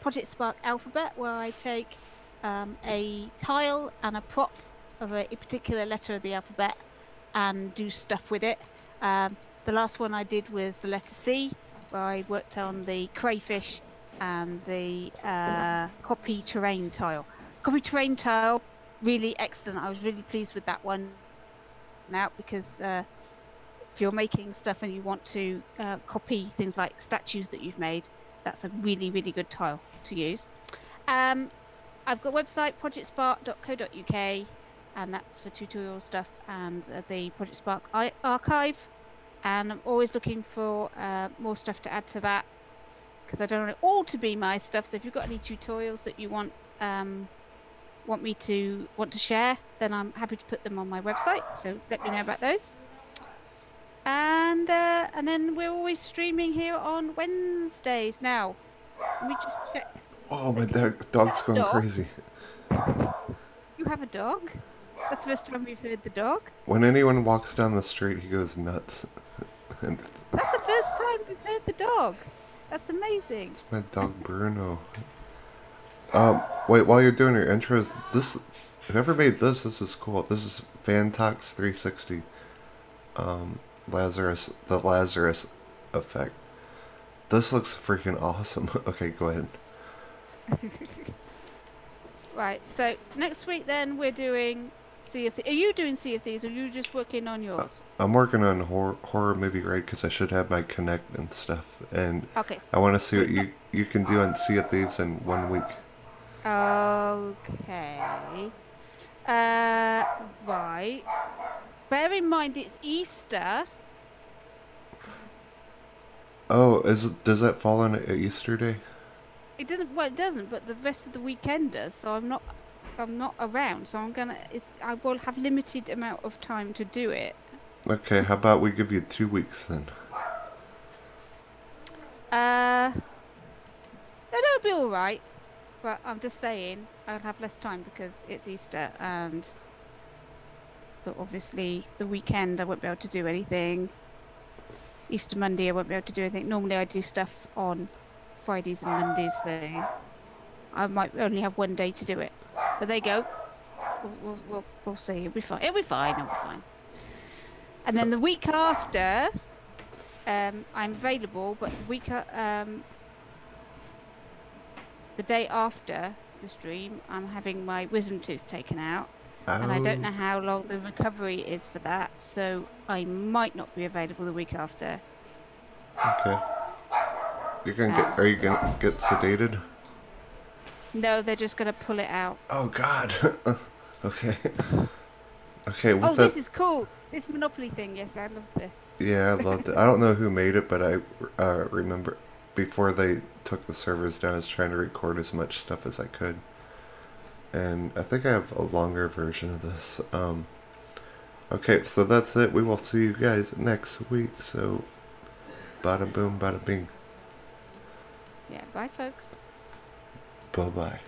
Project Spark Alphabet, where I take a tile and a prop of a particular letter of the alphabet and do stuff with it. The last one I did was the letter C, where I worked on the crayfish and the copy terrain tile. Copy terrain tile, really excellent. I was really pleased with that one now, because if you're making stuff and you want to copy things like statues that you've made, that's a really, really good tile to use. I've got a website, projectspark.co.uk, and that's for tutorial stuff and the Project Spark archive. And I'm always looking for more stuff to add to that, because I don't want it all to be my stuff. So if you've got any tutorials that you want me to share, then I'm happy to put them on my website. So let me know about those. And then we're always streaming here on Wednesdays now. Let me just check. Oh, my dog's going crazy. You have a dog? That's the first time we've heard the dog. When anyone walks down the street, he goes nuts. And That's the first time we've heard the dog. That's amazing. it's my dog Bruno. Wait, while you're doing your intros, whoever made this is cool. This is Fantox 360. The Lazarus effect. This looks freaking awesome. Okay, go ahead. Right, so next week then we're doing Sea of Thieves. Are you doing Sea of Thieves, or are you just working on yours? I'm working on horror movie right, because I should have my Connect and stuff, and Okay. I want to see what you can do on Sea of Thieves in 1 week. Okay. Right. Bear in mind it's Easter. Oh, does that fall on Easter Day? It doesn't. Well, it doesn't. But the rest of the weekend does. So I'm not around. So I will have limited amount of time to do it. Okay, how about we give you 2 weeks then? That'll be all right. But I'm just saying I'll have less time because it's Easter, and so obviously the weekend I won't be able to do anything. Easter Monday I won't be able to do anything. Normally I do stuff on Fridays and Mondays, so I might only have 1 day to do it. But there you go. We'll see. It'll be fine. It'll be fine. And then the week after, I'm available. But the day after the stream, I'm having my wisdom tooth taken out, and I don't know how long the recovery is for that. So I might not be available the week after. Okay. Are you gonna get sedated? No, they're just gonna pull it out. Oh God. Okay. Okay. Oh, this is cool. This Monopoly thing. Yes, I love this. Yeah, I loved it. I don't know who made it, but I remember before they took the servers down, I was trying to record as much stuff as I could. And I think I have a longer version of this. Okay, so that's it. We will see you guys next week. So, bada boom, bada bing. Yeah, bye folks. Bye-bye.